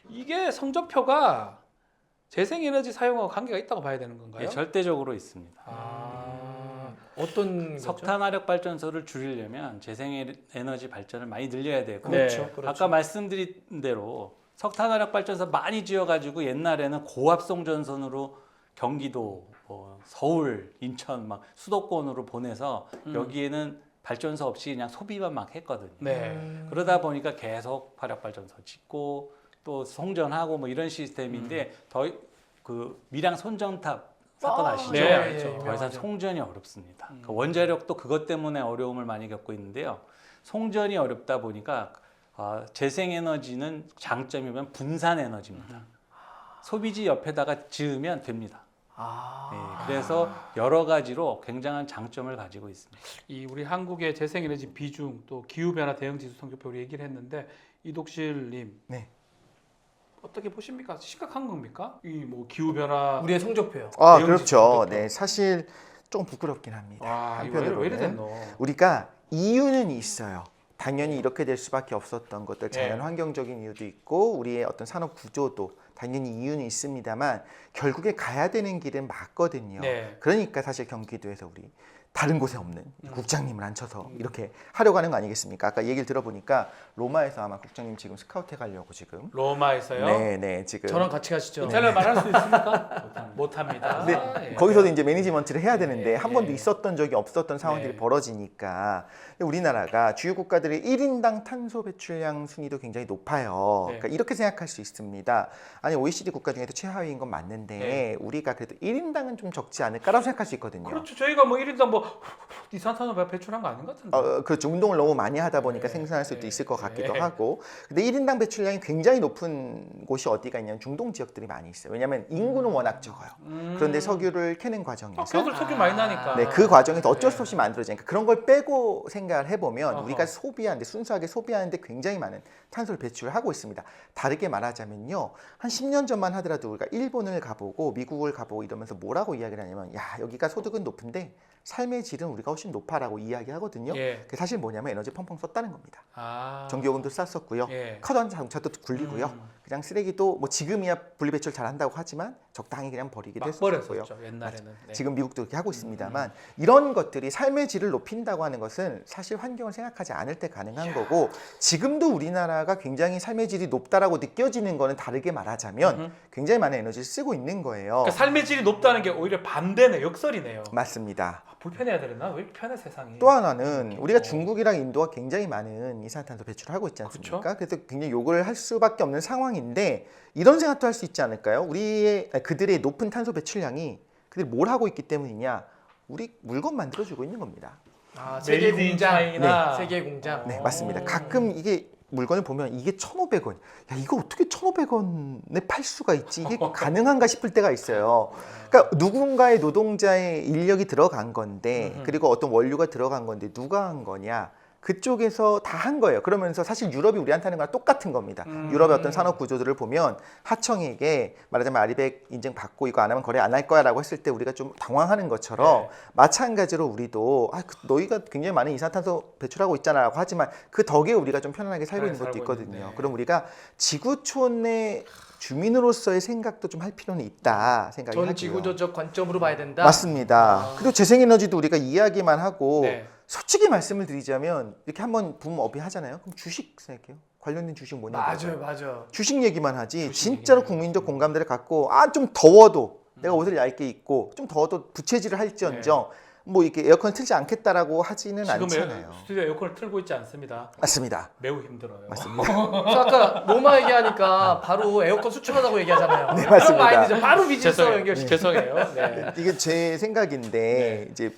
이게 성적표가 재생에너지 사용하고 관계가 있다고 봐야 되는 건가요? 예, 절대적으로 있습니다. 어떤 거죠? 석탄 화력 발전소를 줄이려면 재생에너지 발전을 많이 늘려야 되고 그렇죠. 아까 말씀드린 대로 석탄 화력 발전소 많이 지어가지고 옛날에는 고압송 전선으로 경기도, 서울, 인천 막 수도권으로 보내서 여기에는 발전소 없이 그냥 소비만 막 했거든요. 네. 그러다 보니까 계속 화력 발전소 짓고 또 송전하고 뭐 이런 시스템인데 더 그 밀양 손전탑 사건 아시죠? 네, 알죠. 더 이상 송전이 어렵습니다. 그 원자력도 그것 때문에 어려움을 많이 겪고 있는데요. 송전이 어렵다 보니까 재생에너지는 장점이면 분산에너지입니다. 소비지 옆에다가 지으면 됩니다. 네, 그래서 여러 가지로 굉장한 장점을 가지고 있습니다. 이 우리 한국의 재생에너지 비중 또 기후변화 대응지수 성적표 우리 얘기를 했는데 이독실님 네. 어떻게 보십니까? 심각한 겁니까? 이 뭐 기후변화 우리의 성적표요. 아, 대응지수 그렇죠. 성적표. 네, 사실 조금 부끄럽긴 합니다. 와, 이거 왜 이래 한편으로는 됐노? 우리가 이유는 있어요. 당연히 이렇게 될 수밖에 없었던 것들, 자연 네. 환경적인 이유도 있고 우리의 어떤 산업 구조도 당연히 이유는 있습니다만 결국에 가야 되는 길은 맞거든요. 네. 그러니까 사실 경기도에서 우리 다른 곳에 없는 국장님을 앉혀서 이렇게 하려고 하는 거 아니겠습니까? 아까 얘기를 들어보니까 로마에서 아마 국장님 지금 스카우트 해가려고 지금. 로마에서요? 네, 지금. 저랑 같이 가시죠. 이탈리아 말할 수 있습니까? 못합니다. 네, 예. 거기서도 이제 매니지먼트를 해야 되는데 예, 한 번도 예. 있었던 적이 없었던 상황들이 네. 벌어지니까 근데 우리나라가 주요 국가들의 1인당 탄소 배출량 순위도 굉장히 높아요. 네. 그러니까 이렇게 생각할 수 있습니다. 아니 OECD 국가 중에도 최하위인 건 맞는데 네. 우리가 그래도 1인당은 좀 적지 않을까라고 생각할 수 있거든요. 그렇죠. 저희가 뭐 1인당 뭐 이산화탄소 배출한 거 아닌 것 같은데. 그렇죠. 운동을 너무 많이 하다 보니까 네. 생산할 수도 네. 있을 것 같기도 네. 하고. 근데 1인당 배출량이 굉장히 높은 곳이 어디가 있냐면 중동 지역들이 많이 있어요. 왜냐하면 인구는 워낙 적어요. 그런데 석유를 캐는 과정에서 석유들 석유 많이 나니까. 네, 그 과정에서 어쩔 수 없이 만들어지니까 그런 걸 빼고 생각을 해보면 어허. 우리가 소비하는데 순수하게 소비하는데 굉장히 많은 탄소를 배출을 하고 있습니다. 다르게 말하자면요, 한 10년 전만 하더라도 우리가 일본을 가보고 미국을 가보고 이러면서 뭐라고 이야기를 하냐면 야, 여기가 소득은 높은데 삶의 질은 우리가 훨씬 높아라고 이야기하거든요. 예. 그게 사실 뭐냐면 에너지 펑펑 썼다는 겁니다. 아. 전기요금도 쌌었고요. 예. 커다란 자동차도 굴리고요. 그냥 쓰레기도 뭐 지금이야 분리배출 잘 한다고 하지만 적당히 그냥 버리기도 막 했었고요. 버렸었죠 옛날에는. 네. 지금 미국도 그렇게 하고 있습니다만 이런 것들이 삶의 질을 높인다고 하는 것은 사실 환경을 생각하지 않을 때 가능한 거고 지금도 우리나라가 굉장히 삶의 질이 높다라고 느껴지는 거는 다르게 말하자면 굉장히 많은 에너지를 쓰고 있는 거예요. 그러니까 삶의 질이 높다는 게 오히려 반대네, 역설이네요. 맞습니다. 아, 불편해야 되나? 왜 이렇게 편해 세상이? 또 하나는 우리가 중국이랑 인도가 굉장히 많은 이산화탄소 배출을 하고 있지 않습니까? 그렇죠. 그래서 굉장히 욕을 할 수밖에 없는 상황인데 이런 생각도 할 수 있지 않을까요? 그들의 높은 탄소 배출량이 그들이 뭘 하고 있기 때문이냐? 우리 물건 만들어주고 있는 겁니다. 세계 메이드 인 공장. 차이나. 세계 공장. 네, 맞습니다. 가끔 이게 물건을 보면 이게 1,500원. 야, 이거 어떻게 1,500원에 팔 수가 있지? 이게 가능한가 싶을 때가 있어요. 그러니까 누군가의 노동자의 인력이 들어간 건데 그리고 어떤 원료가 들어간 건데 누가 한 거냐? 그쪽에서 다 한 거예요. 그러면서 사실 유럽이 우리한테 하는 거랑 똑같은 겁니다. 유럽의 어떤 산업 구조들을 보면 하청에게 말하자면 아리백 인증 받고 이거 안 하면 거래 안 할 거야라고 했을 때 우리가 좀 당황하는 것처럼 네. 마찬가지로 우리도 너희가 굉장히 많은 이산탄소 배출하고 있잖아라고 하지만 그 덕에 우리가 좀 편안하게 살고 있는 것도 살고 있거든요. 있는데. 그럼 우리가 지구촌의 주민으로서의 생각도 좀 할 필요는 있다 생각이 전 하고요. 지구조적 관점으로 봐야 된다. 맞습니다. 그리고 재생에너지도 우리가 이야기만 하고 네. 솔직히 말씀을 드리자면 이렇게 한번 붐 업이 하잖아요. 그럼 주식 생각해요. 관련된 주식 뭐냐? 맞아요. 주식 얘기만 하지. 주식 진짜로 얘기만 국민적 공감대를 갖고 좀 더워도 내가 옷을 얇게 입고 좀 더워도 부채질을 할지언정 뭐 이렇게 에어컨 틀지 않겠다라고 하지는 지금 않잖아요. 스튜디오 에어컨을 틀고 있지 않습니다. 맞습니다. 매우 힘들어요. 맞습니다. 그래서 아까 로마 얘기하니까 바로 에어컨 수출하다고 얘기하잖아요. 네, 그런 맞습니다. 마인드죠. 바로 비즈니스 죄송해요. 연결시켜. 죄송해요. 네. 이게 제 생각인데 네. 이제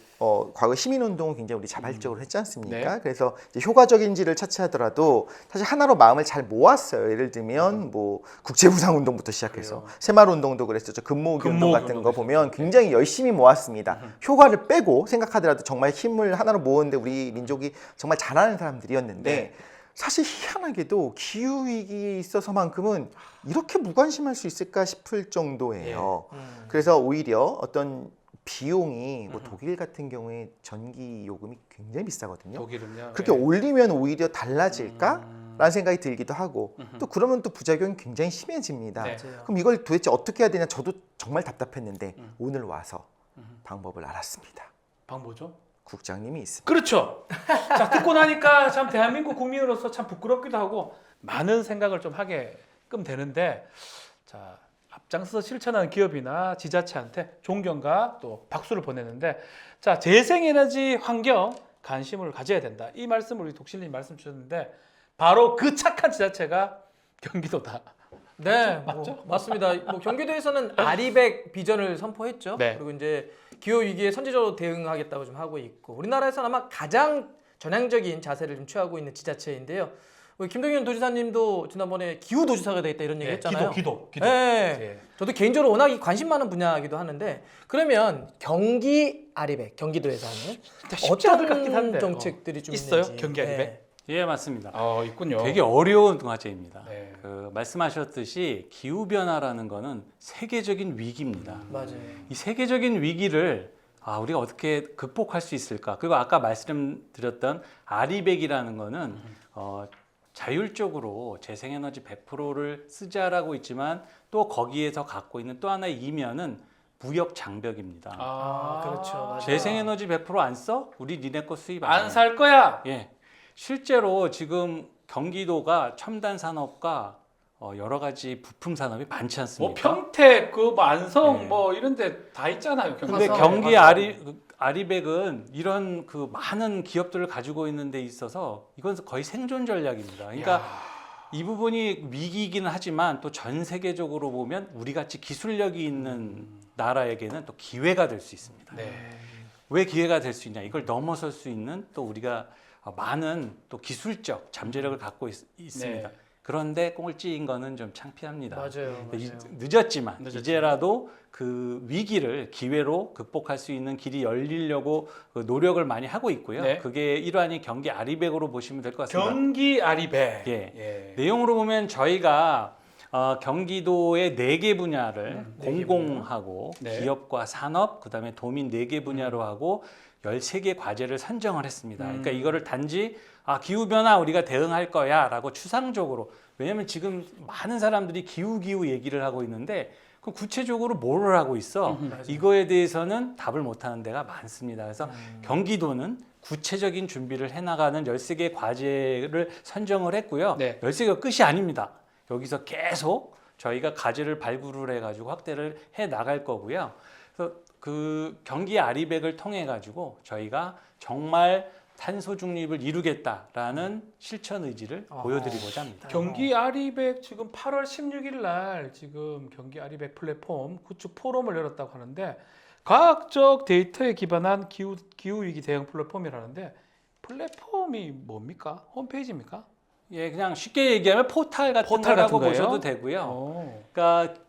과거 시민운동을 굉장히 우리 자발적으로 했지 않습니까? 네. 그래서 이제 효과적인지를 차치하더라도 사실 하나로 마음을 잘 모았어요. 예를 들면 뭐 국제부상운동부터 시작해서 그래요. 새마을운동도 그랬었죠. 근모으기 운동 근모으기 같은 거 운동도 보면 있었죠. 굉장히 열심히 모았습니다. 효과를 빼고 생각하더라도 정말 힘을 하나로 모으는데 우리 민족이 정말 잘하는 사람들이었는데 네. 사실 희한하게도 기후위기에 있어서만큼은 이렇게 무관심할 수 있을까 싶을 정도예요. 그래서 오히려 어떤 비용이 뭐 독일 같은 경우에 전기 요금이 굉장히 비싸거든요. 독일은요. 그렇게 올리면 오히려 달라질까? 라는 생각이 들기도 하고 또 그러면 또 부작용이 굉장히 심해집니다. 네. 그럼 이걸 도대체 어떻게 해야 되냐 저도 정말 답답했는데 오늘 와서 방법을 알았습니다. 방법이죠? 국장님이 있습니다. 그렇죠. 자, 듣고 나니까 참 대한민국 국민으로서 참 부끄럽기도 하고 많은 생각을 좀 하게끔 되는데 자, 앞장서서 실천하는 기업이나 지자체한테 존경과 또 박수를 보내는데 자, 재생에너지 환경 관심을 가져야 된다. 이 말씀을 우리 독실님 말씀 주셨는데 바로 그 착한 지자체가 경기도다. 네, 맞죠? 맞습니다. 뭐 경기도에서는 아리백 비전을 선포했죠. 네. 그리고 이제 기후 위기에 선제적으로 대응하겠다고 좀 하고 있고 우리나라에서는 아마 가장 전향적인 자세를 좀 취하고 있는 지자체인데요. 김동연 도지사님도 지난번에 기후 도지사가 되겠다 이런 얘기 했잖아요. 기도. 네. 예. 저도 개인적으로 워낙 관심 많은 분야이기도 하는데 그러면 경기 아리백 경기도에서 하는 쉽지 않을 것 같긴 어떤 한데. 정책들이 좀 있어요? 있는지. 경기 아리백? 네. 예, 맞습니다. 있군요. 되게 어려운 과제입니다. 네. 말씀하셨듯이 기후 변화라는 거는 세계적인 위기입니다. 맞아요. 이 세계적인 위기를 우리가 어떻게 극복할 수 있을까? 그리고 아까 말씀드렸던 아리백이라는 거는 자율적으로 재생에너지 100%를 쓰자라고 있지만 또 거기에서 갖고 있는 또 하나의 이면은 무역 장벽입니다. 그렇죠. 맞아요. 재생에너지 100%안 써? 우리 니네 거 수입 안 해. 안 살 거야. 예, 실제로 지금 경기도가 첨단 산업과 여러 가지 부품 산업이 많지 않습니까? 평택, 안성 네. 이런데 다 있잖아요. 근데 화성. 경기 아리백은 이런 많은 기업들을 가지고 있는 데 있어서 이건 거의 생존 전략입니다. 그러니까 이 부분이 위기이기는 하지만 또 전 세계적으로 보면 우리 같이 기술력이 있는 나라에게는 또 기회가 될 수 있습니다. 네. 왜 기회가 될 수 있냐? 이걸 넘어설 수 있는 또 우리가 많은 또 기술적 잠재력을 갖고 있습니다. 네. 그런데 꼴찌인 거는 좀 창피합니다. 맞아요. 늦었지만 늦었지만. 이제라도 그 위기를 기회로 극복할 수 있는 길이 열리려고 노력을 많이 하고 있고요. 네. 그게 일환이 경기 아리백으로 보시면 될 것 같습니다. 경기 아리백. 예. 내용으로 보면 저희가 경기도의 4개 분야를 공공하고 네. 기업과 산업, 그다음에 도민 4개 분야로 하고 13개 과제를 선정을 했습니다. 그러니까 이거를 단지 기후변화 우리가 대응할 거야 라고 추상적으로, 왜냐하면 지금 많은 사람들이 기후 얘기를 하고 있는데 그 구체적으로 뭘 하고 있어? 이거에 대해서는 답을 못하는 데가 많습니다. 그래서 경기도는 구체적인 준비를 해나가는 13개 과제를 선정을 했고요. 네. 13개가 끝이 아닙니다. 여기서 계속 저희가 과제를 발굴을 해가지고 확대를 해 나갈 거고요. 그래서 그 경기 아리백을 통해 가지고 저희가 정말 탄소 중립을 이루겠다라는 실천 의지를 보여드리고자 합니다. 경기 아리백 지금 8월 16일 날 지금 경기 아리백 플랫폼 구축 포럼을 열었다고 하는데 과학적 데이터에 기반한 기후 위기 대응 플랫폼이라는데 플랫폼이 뭡니까? 홈페이지입니까? 예, 그냥 쉽게 얘기하면 포탈 같은 포탈 거라고 같은 거예요? 보셔도 되고요. 그러니까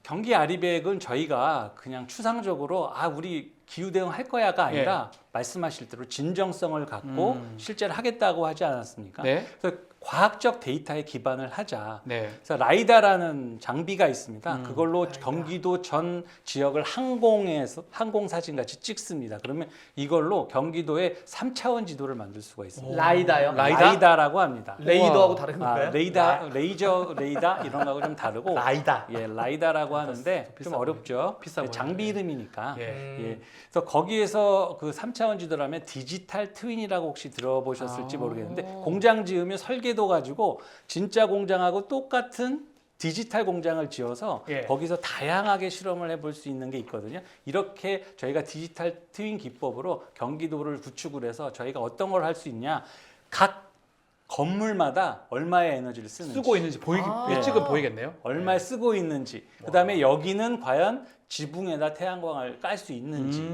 경기 아리백은 저희가 그냥 추상적으로 우리 기후 대응 할 거야가 아니라 말씀하실 대로 진정성을 갖고 실제로 하겠다고 하지 않았습니까? 네. 그래서 과학적 데이터에 기반을 하자. 네. 그래서 라이다라는 장비가 있습니다. 그걸로 경기도 전 지역을 항공 사진 같이 찍습니다. 그러면 이걸로 경기도의 3차원 지도를 만들 수가 있습니다. 라이다요? 라이다라고 합니다. 레이더하고 다른 건가요? 레이저 레이다 이런 거하고 좀 다르고 라이다. 예, 라이다라고 하는데 비싸 좀 어렵죠. 비싸 장비 이름이니까. 예. 예. 그래서 거기에서 그 3차원 지도라면 디지털 트윈이라고 혹시 들어보셨을지 모르겠는데 공장 지으면 설계도 가지고 진짜 공장하고 똑같은 디지털 공장을 지어서 거기서 다양하게 실험을 해볼 수 있는 게 있거든요. 이렇게 저희가 디지털 트윈 기법으로 경기도를 구축을 해서 저희가 어떤 걸 할 수 있냐, 각 건물마다 얼마의 에너지를 쓰고 있는지 일찍은 보이겠네요. 얼마 쓰고 있는지, 그다음에 여기는 과연 지붕에다 태양광을 깔 수 있는지,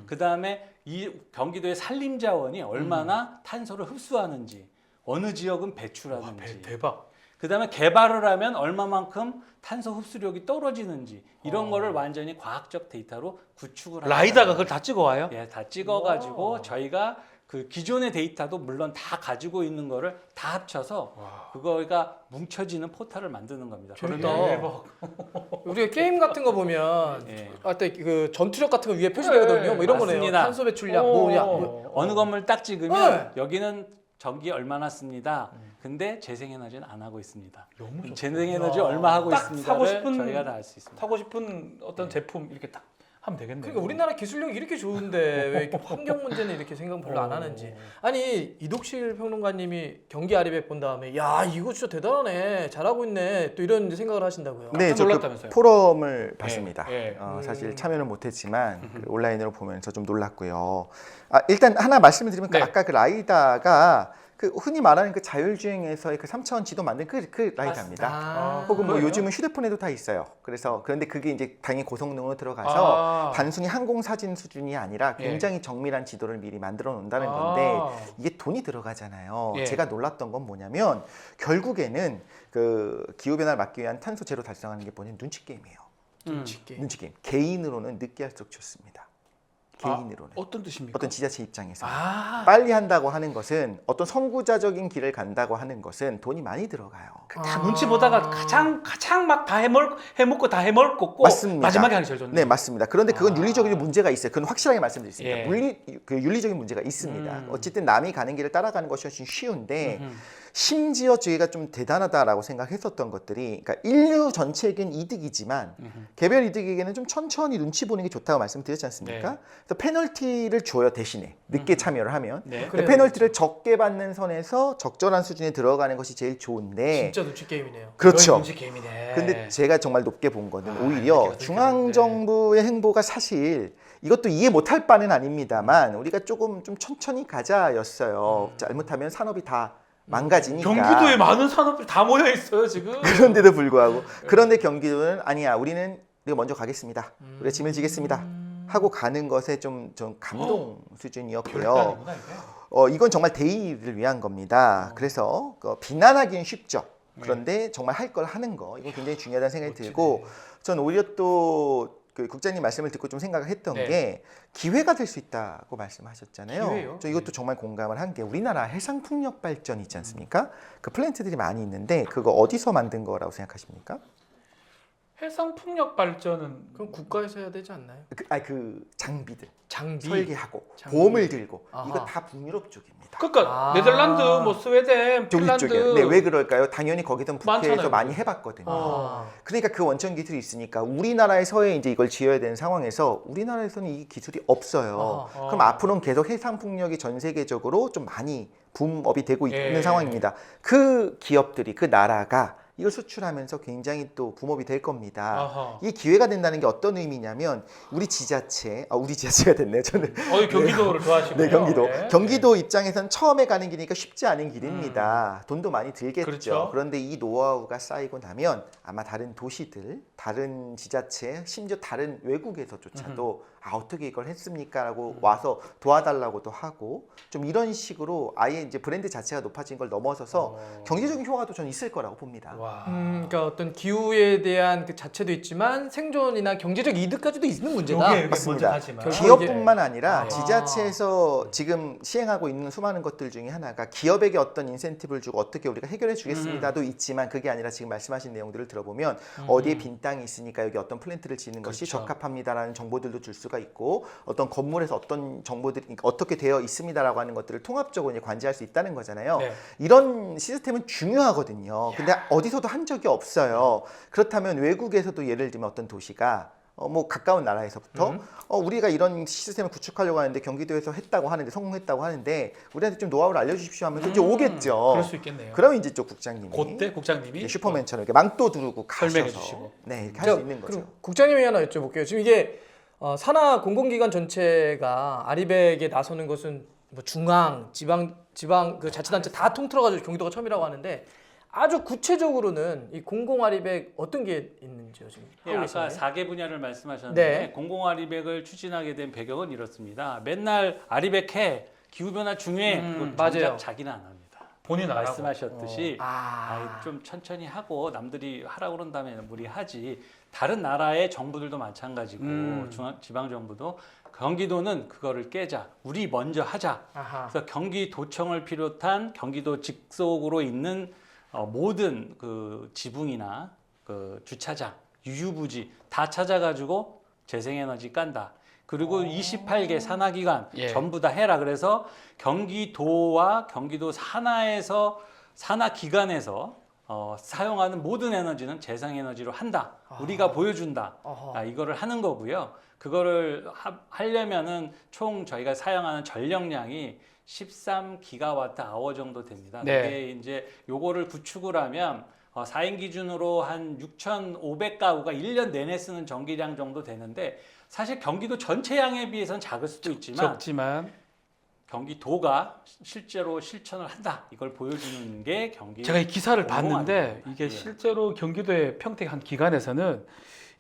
그다음에 이 경기도의 산림자원이 얼마나 탄소를 흡수하는지, 어느 지역은 배출하는지, 대박. 그다음에 개발을 하면 얼마만큼 탄소 흡수력이 떨어지는지, 이런 거를 완전히 과학적 데이터로 구축을 하는 라이다가 거예요. 그걸 다 찍어와요? 다 찍어가지고 저희가 그 기존의 데이터도 물론 다 가지고 있는 거를 다 합쳐서 그거가 뭉쳐지는 포탈을 만드는 겁니다. 재밌다. 그러면 우리가 게임 같은 거 보면 예. 할때 그 전투력 같은 거 위에 표시되거든요. 뭐 이런 거네요. 맞습니다. 탄소 배출량 뭐 어느 건물 딱 찍으면 네. 여기는 전기 얼마나 씁니다. 근데 재생에너지는 안 하고 있습니다. 너무 좋다. 재생에너지 얼마 하고 딱 있습니다를 사고 싶은 저희가 다 알 수 있습니다. 타고 싶은 어떤 제품 이렇게 딱 하면 되겠네요. 그러니까 우리나라 기술력이 이렇게 좋은데 왜 이렇게 환경 문제는 이렇게 생각 별로 안 하는지. 아니 이독실 평론가님이 경기 아리백 본 다음에 야 이거 진짜 대단하네, 잘하고 있네, 또 이런 생각을 하신다고요. 네, 저 그 놀랐다면서요? 포럼을 봤습니다. 예. 사실 참여는 못했지만 그 온라인으로 보면서 좀 놀랐고요. 일단 하나 말씀을 드리면 네. 아까 그 라이다가 그 흔히 말하는 그 자율주행에서의 그 3차원 지도 만든 그 라이다입니다. 아, 혹은 뭐 그래요? 요즘은 휴대폰에도 다 있어요. 그래서 그런데 그게 이제 당연히 고성능으로 들어가서 단순히 항공 사진 수준이 아니라 굉장히 정밀한 지도를 미리 만들어 놓는다는 건데 이게 돈이 들어가잖아요. 예. 제가 놀랐던 건 뭐냐면 결국에는 그 기후 변화를 막기 위한 탄소 제로 달성하는 게 뭐냐면 눈치 게임이에요. 눈치 게임. 눈치 게임. 개인으로는 늦게 할수록 좋습니다. 개인으로는. 어떤 뜻입니까? 어떤 지자체 입장에서 빨리 빨리 한다고 하는 것은 어떤 선구자적인 길을 간다고 하는 것은 돈이 많이 들어가요. 다 눈치 보다가 가장 막 다 해먹고 다 해먹고 맞습니다. 마지막에 하기 제일 좋네. 네, 맞습니다. 그런데 그건 윤리적인 문제가 있어요. 그건 확실하게 말씀드리겠습니다. 예. 그 윤리적인 문제가 있습니다. 어쨌든 남이 가는 길을 따라가는 것이 훨씬 쉬운데 음흠. 심지어 저희가 좀 대단하다라고 생각했었던 것들이 그러니까 인류 전체에겐 이득이지만 개별 이득에게는 좀 천천히 눈치 보는 게 좋다고 말씀드렸지 않습니까? 네. 그래서 페널티를 줘요 대신에 늦게 참여를 하면 네. 그래요. 페널티를 적게 받는 선에서 적절한 수준에 들어가는 것이 제일 좋은데 진짜 눈치 게임이네요. 그렇죠. 눈치 게임이네. 근데 제가 정말 높게 본 거는 아, 오히려 그렇게 중앙정부의 행보가 사실 이것도 이해 못할 바는 아닙니다만 우리가 조금 좀 천천히 가자였어요. 잘못하면 산업이 다 망가지니까. 경기도에 많은 산업들이 다 모여 있어요 지금. 그런데도 불구하고 그런데 경기도는 아니야 우리는 먼저 가겠습니다. 우리가 짐을 지겠습니다. 하고 가는 것에 좀 감동 수준이었고요. 결단이구나 이게. 이건 정말 대의를 위한 겁니다. 그래서 비난하기는 쉽죠. 그런데 정말 할 걸 하는 거 이건 굉장히 중요하다는 생각이 들고 전 오히려 또 그 국장님 말씀을 듣고 좀 생각을 했던 네. 게 기회가 될 수 있다고 말씀하셨잖아요. 기회요? 저 이것도 정말 공감을 한 게 우리나라 해상 풍력 발전 있지 않습니까? 그 플랜트들이 많이 있는데 그거 어디서 만든 거라고 생각하십니까? 해상 풍력 발전은 그럼 국가에서 해야 되지 않나요? 그 장비들 장비. 설계하고 장비. 보험을 들고 아하. 이거 다 북유럽 쪽입니다. 그러니까 아. 네덜란드, 뭐 스웨덴, 저기 핀란드. 쪽에 네, 왜 그럴까요? 당연히 거기든 북해에서 많잖아요. 많이 해봤거든요. 아. 그러니까 그 원천 기술이 있으니까 우리나라에서의 이제 이걸 지어야 되는 상황에서 우리나라에서는 이 기술이 없어요. 아하. 그럼 앞으로는 계속 해상 풍력이 전 세계적으로 좀 많이 붐업이 되고 예. 있는 상황입니다. 그 기업들이 그 나라가 이걸 수출하면서 굉장히 또 붐업이 될 겁니다. 아하. 이 기회가 된다는 게 어떤 의미냐면 우리 지자체가 됐네요. 저는 경기도를 좋아하시고요. 네, 경기도. 네. 경기도 입장에서는 처음에 가는 길이니까 쉽지 않은 길입니다. 돈도 많이 들겠죠. 그렇죠. 그런데 이 노하우가 쌓이고 나면 아마 다른 도시들, 다른 지자체, 심지어 다른 외국에서조차도 어떻게 이걸 했습니까라고 와서 도와달라고도 하고 좀 이런 식으로 아예 이제 브랜드 자체가 높아진 걸 넘어서서 경제적인 효과도 저는 있을 거라고 봅니다. 와. 그러니까 어떤 기후에 대한 그 자체도 있지만 생존이나 경제적 이득까지도 있는 문제다. 요게 맞습니다. 먼저 하지만. 결국 기업뿐만 아니라 아. 지자체에서 지금 시행하고 있는 수많은 것들 중에 하나가 기업에게 어떤 인센티브를 주고 어떻게 우리가 해결해 주겠습니다도 있지만 그게 아니라 지금 말씀하신 내용들을 들어보면 어디에 빈 땅이 있으니까 여기 어떤 플랜트를 짓는 것이 그렇죠. 적합합니다라는 정보들도 줄 수가 있고 어떤 건물에서 어떤 정보들이 그러니까 어떻게 되어 있습니다라고 하는 것들을 통합적으로 이제 관리할 수 있다는 거잖아요. 네. 이런 시스템은 중요하거든요. 근데 어디서도 한 적이 없어요. 그렇다면 외국에서도 예를 들면 어떤 도시가 뭐 가까운 나라에서부터 우리가 이런 시스템을 구축하려고 하는데 경기도에서 했다고 하는데 성공했다고 하는데 우리한테 좀 노하우를 알려주십시오 하면서 이제 오겠죠. 그럴 수 있겠네요. 그러면 이제 쪽 국장님이 그때 국장님이 슈퍼맨처럼 이렇게 망토 두르고 설명해 가셔서 주시고. 네 이렇게 할 수 있는 거죠. 그럼 국장님이 하나 여쭤볼게요. 지금 이게 산하 공공기관 전체가 아리백에 나서는 것은 뭐 중앙, 지방 그 자치단체 다 통틀어가지고 경기도가 처음이라고 하는데 아주 구체적으로는 이 공공 아리백 어떤 게 있는지요 지금? 예, 하고 아까 계시나요? 4개 분야를 말씀하셨는데 네. 공공 아리백을 추진하게 된 배경은 이렇습니다. 맨날 아리백해 기후 변화 중요해. 그걸 정작 맞아요. 자기는 안 합니다. 본인 안 하고. 말씀하셨듯이 좀 천천히 하고 남들이 하라고 그런 다음에 우리 하지. 다른 나라의 정부들도 마찬가지고 지방 정부도 경기도는 그거를 깨자. 우리 먼저 하자. 아하. 그래서 경기도청을 비롯한 경기도 직속으로 있는 모든 그 지붕이나 그 주차장, 유유부지 다 찾아가지고 재생에너지 깐다. 그리고 28개 산하기관 예. 전부 다 해라. 그래서 경기도와 경기도 산하기관에서 사용하는 모든 에너지는 재생에너지로 한다. 우리가 보여준다. 아하. 이거를 하는 거고요. 그거를 하려면은 총 저희가 사용하는 전력량이 13기가와트 아워 정도 됩니다. 네. 그게 이제 요거를 구축을 하면 4인 기준으로 한 6,500가구가 1년 내내 쓰는 전기량 정도 되는데 사실 경기도 전체 양에 비해서는 작을 수도 있지만 적지만 경기도가 실제로 실천을 한다. 이걸 보여주는 게 경기. 제가 이 기사를 봤는데 공무원입니다. 이게 예. 실제로 경기도의 평택 한 기관에서는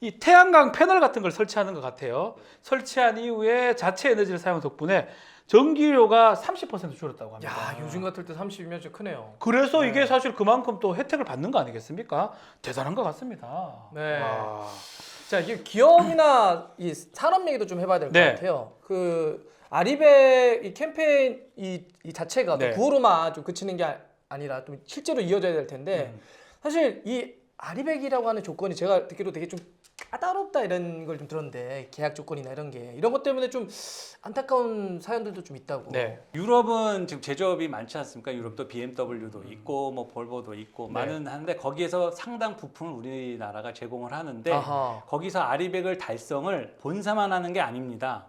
이 태양광 패널 같은 걸 설치하는 것 같아요. 설치한 이후에 자체 에너지를 사용 덕분에 전기료가 30% 줄었다고 합니다. 야, 요즘 같을 때 30이면 좀 크네요. 그래서 네. 이게 사실 그만큼 또 혜택을 받는 거 아니겠습니까? 대단한 것 같습니다. 네. 와. 자, 이게 기업이나 이 산업 얘기도 좀 해봐야 될 것 네. 같아요. 그 아리백 이 캠페인 이 자체가 네. 구호로만 좀 그치는 게 아니라 좀 실제로 이어져야 될 텐데 사실 이 아리백이라고 하는 조건이 제가 듣기로 되게 좀 까다롭다 이런 걸 좀 들었는데 계약 조건이나 이런 것 때문에 좀 안타까운 사연들도 좀 있다고. 네. 유럽은 지금 제조업이 많지 않습니까? 유럽도 BMW도 있고 뭐 볼보도 있고 네. 많은 하는데 거기에서 상당 부품을 우리나라가 제공을 하는데 아하. 거기서 아리백을 달성을 본사만 하는 게 아닙니다.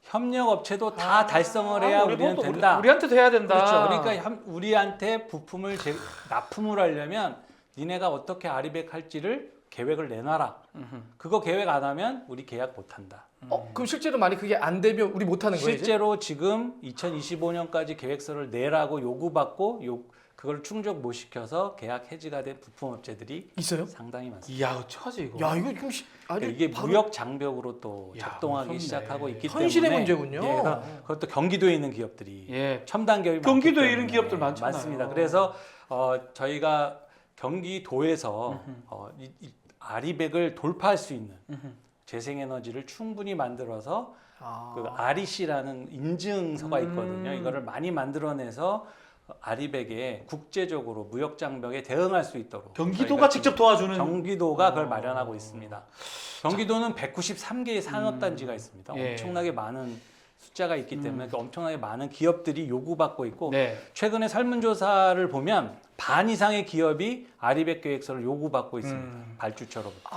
협력 업체도 다 달성을 해야 우리는 된다. 우리한테도 해야 된다. 그렇죠. 그러니까 우리한테 부품을 납품을 하려면 니네가 어떻게 아리백 할지를 계획을 내놔라. 그거 계획 안 하면 우리 계약 못 한다. 그럼 실제로 만약 그게 안 되면 우리 못 하는 거예요? 이제? 실제로 지금 2025년까지 계획서를 내라고 요구받고 그걸 충족 못 시켜서 계약 해지가 된 부품 업체들이 있어요? 상당히 많습니다. 이야, 어쩌지 이거. 야, 이거 좀 아주 이게 바로 무역 장벽으로 또 야, 작동하기 무섭네. 시작하고 있기 현실의 때문에 문제군요. 예, 그래서 그것도 경기도에 있는 기업들이 예. 첨단 기업이 경기도에 많기 이런 때문에 기업들 많잖아요. 맞습니다. 그래서 저희가 경기도에서 이 아리백을 돌파할 수 있는 재생에너지를 충분히 만들어서 그 REC라는 인증서가 있거든요. 이거를 많이 만들어내서 아리백에 국제적으로 무역 장벽에 대응할 수 있도록 경기도가 직접 도와주는 경기도가 그걸 마련하고 있습니다. 경기도는 193개의 산업단지가 있습니다. 예. 엄청나게 많은 숫자가 있기 때문에 그 엄청나게 많은 기업들이 요구받고 있고 네. 최근에 설문조사를 보면 반 이상의 기업이 아리백 계획서를 요구받고 있습니다. 발주처로부터.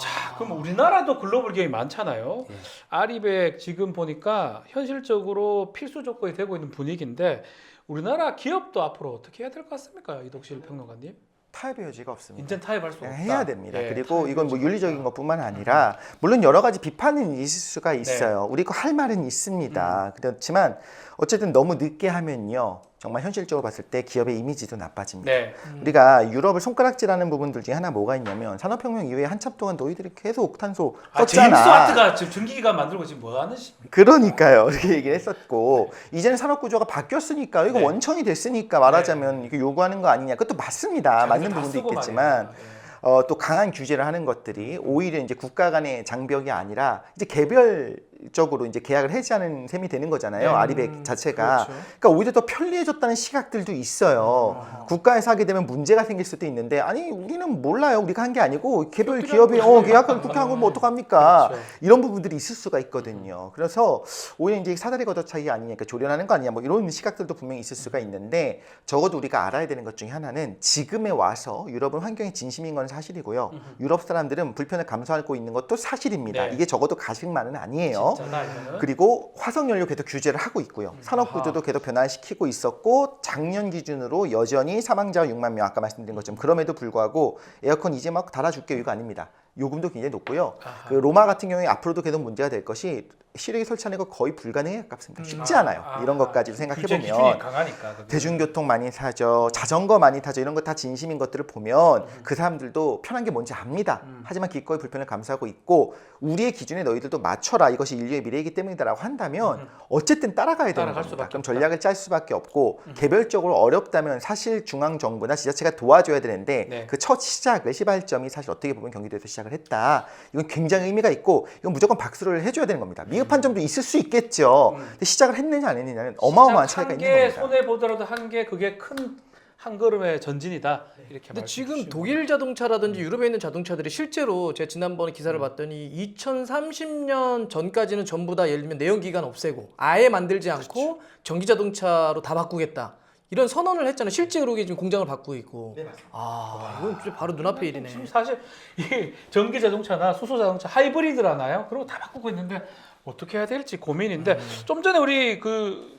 자, 그럼 우리나라도 글로벌 기업이 많잖아요. 예. 아리백 지금 보니까 현실적으로 필수 조건이 되고 있는 분위기인데 우리나라 기업도 앞으로 어떻게 해야 될 것 같습니까, 이덕실 평론가님? 타협의 여지가 없습니다. 인전 타협할 수 없다. 해야 됩니다. 예, 그리고 타협의 이건 뭐 여지가 윤리적인 없다. 것뿐만 아니라 물론 여러 가지 비판은 있을 수가 있어요. 우리가 할 말은 있습니다. 그렇지만 어쨌든 너무 늦게 하면요. 정말 현실적으로 봤을 때 기업의 이미지도 나빠집니다. 네. 우리가 유럽을 손가락질하는 부분들 중에 하나 뭐가 있냐면 산업혁명 이후에 한참 동안 너희들이 계속 옥탄소 제임스 껐잖아. 와트가 지금 전기기관 만들고 지금 뭐 하는 시? 그러니까요. 이렇게 얘기를 했었고 이제는 산업 구조가 바뀌었으니까 이거 네. 원천이 됐으니까 말하자면 이게 요구하는 거 아니냐. 그것도 맞습니다. 맞는 다 부분도 쓰고 있겠지만 말이야. 또 강한 규제를 하는 것들이 오히려 이제 국가 간의 장벽이 아니라 이제 개별적으로 이제 계약을 해지하는 셈이 되는 거잖아요. 아리백 자체가. 그렇죠. 그러니까 오히려 더 편리해졌다는 시각들도 있어요. 국가에서 하게 되면 문제가 생길 수도 있는데 아니 우리는 몰라요. 우리가 한 게 아니고 개별 기업이 계약을 그렇게 한 거면 어떡합니까? 그렇죠. 이런 부분들이 있을 수가 있거든요. 그래서 오히려 이제 사다리 걷어차기 아니냐, 그러니까 조련하는 거 아니냐, 뭐 이런 시각들도 분명히 있을 수가 있는데 적어도 우리가 알아야 되는 것 중에 하나는 지금에 와서 유럽은 환경에 진심인 건 사실이고요. 유럽 사람들은 불편을 감수하고 있는 것도 사실입니다. 네. 이게 적어도 가식만은 아니에요. 진짜다 이거는. 그리고 화석연료 계속 규제를 하고 있고요. 산업 구조도 계속 변화시키고 있었고 작년 기준으로 여전히 사망자가 6만 명 아까 말씀드린 것처럼 그럼에도 불구하고 에어컨 이제 막 달아줄게 이거 아닙니다. 요금도 굉장히 높고요. 그 로마 같은 경우에 앞으로도 계속 문제가 될 것이 실외기 설치하는 거 거의 불가능에 가깝습니다. 쉽지 않아요. 이런 것까지 생각해 규제 기준이 보면 강하니까. 그게. 대중교통 많이 타죠, 자전거 많이 타죠. 이런 거 다 진심인 것들을 보면 그 사람들도 편한 게 뭔지 압니다. 하지만 기꺼이 불편을 감수하고 있고 우리의 기준에 너희들도 맞춰라. 이것이 인류의 미래이기 때문이다라고 한다면 어쨌든 따라가야 되는 따라갈 겁니다. 수밖에 그럼 없다. 전략을 짤 수밖에 없고 개별적으로 어렵다면 사실 중앙 정부나 지자체가 도와줘야 되는데 네. 그 첫 시작을 시발점이 사실 어떻게 보면 경기도에서 시작을 했다. 이건 굉장히 의미가 있고 이건 무조건 박수를 해줘야 되는 겁니다. 미흡한 점도 있을 수 있겠죠. 근데 시작을 했느냐 안 했느냐는 어마어마한 차이가 있는 겁니다. 손해 보더라도 한 게 그게 큰 한 걸음의 전진이다. 이렇게 근데 말씀해 지금 주시는 독일 자동차라든지 유럽에 있는 자동차들이 실제로 제가 지난번에 기사를 봤더니 2030년 전까지는 전부 다 예를 들면 내연기관 없애고 아예 만들지 않고 전기 자동차로 다 바꾸겠다. 이런 선언을 했잖아요. 실제 그러게 지금 공장을 바꾸고 있고. 이건 진짜 바로 눈앞에 일이네. 지금 사실 이 전기 자동차나 수소 자동차 하이브리드라나요? 그리고 다 바꾸고 있는데 어떻게 해야 될지 고민인데 좀 전에 우리 그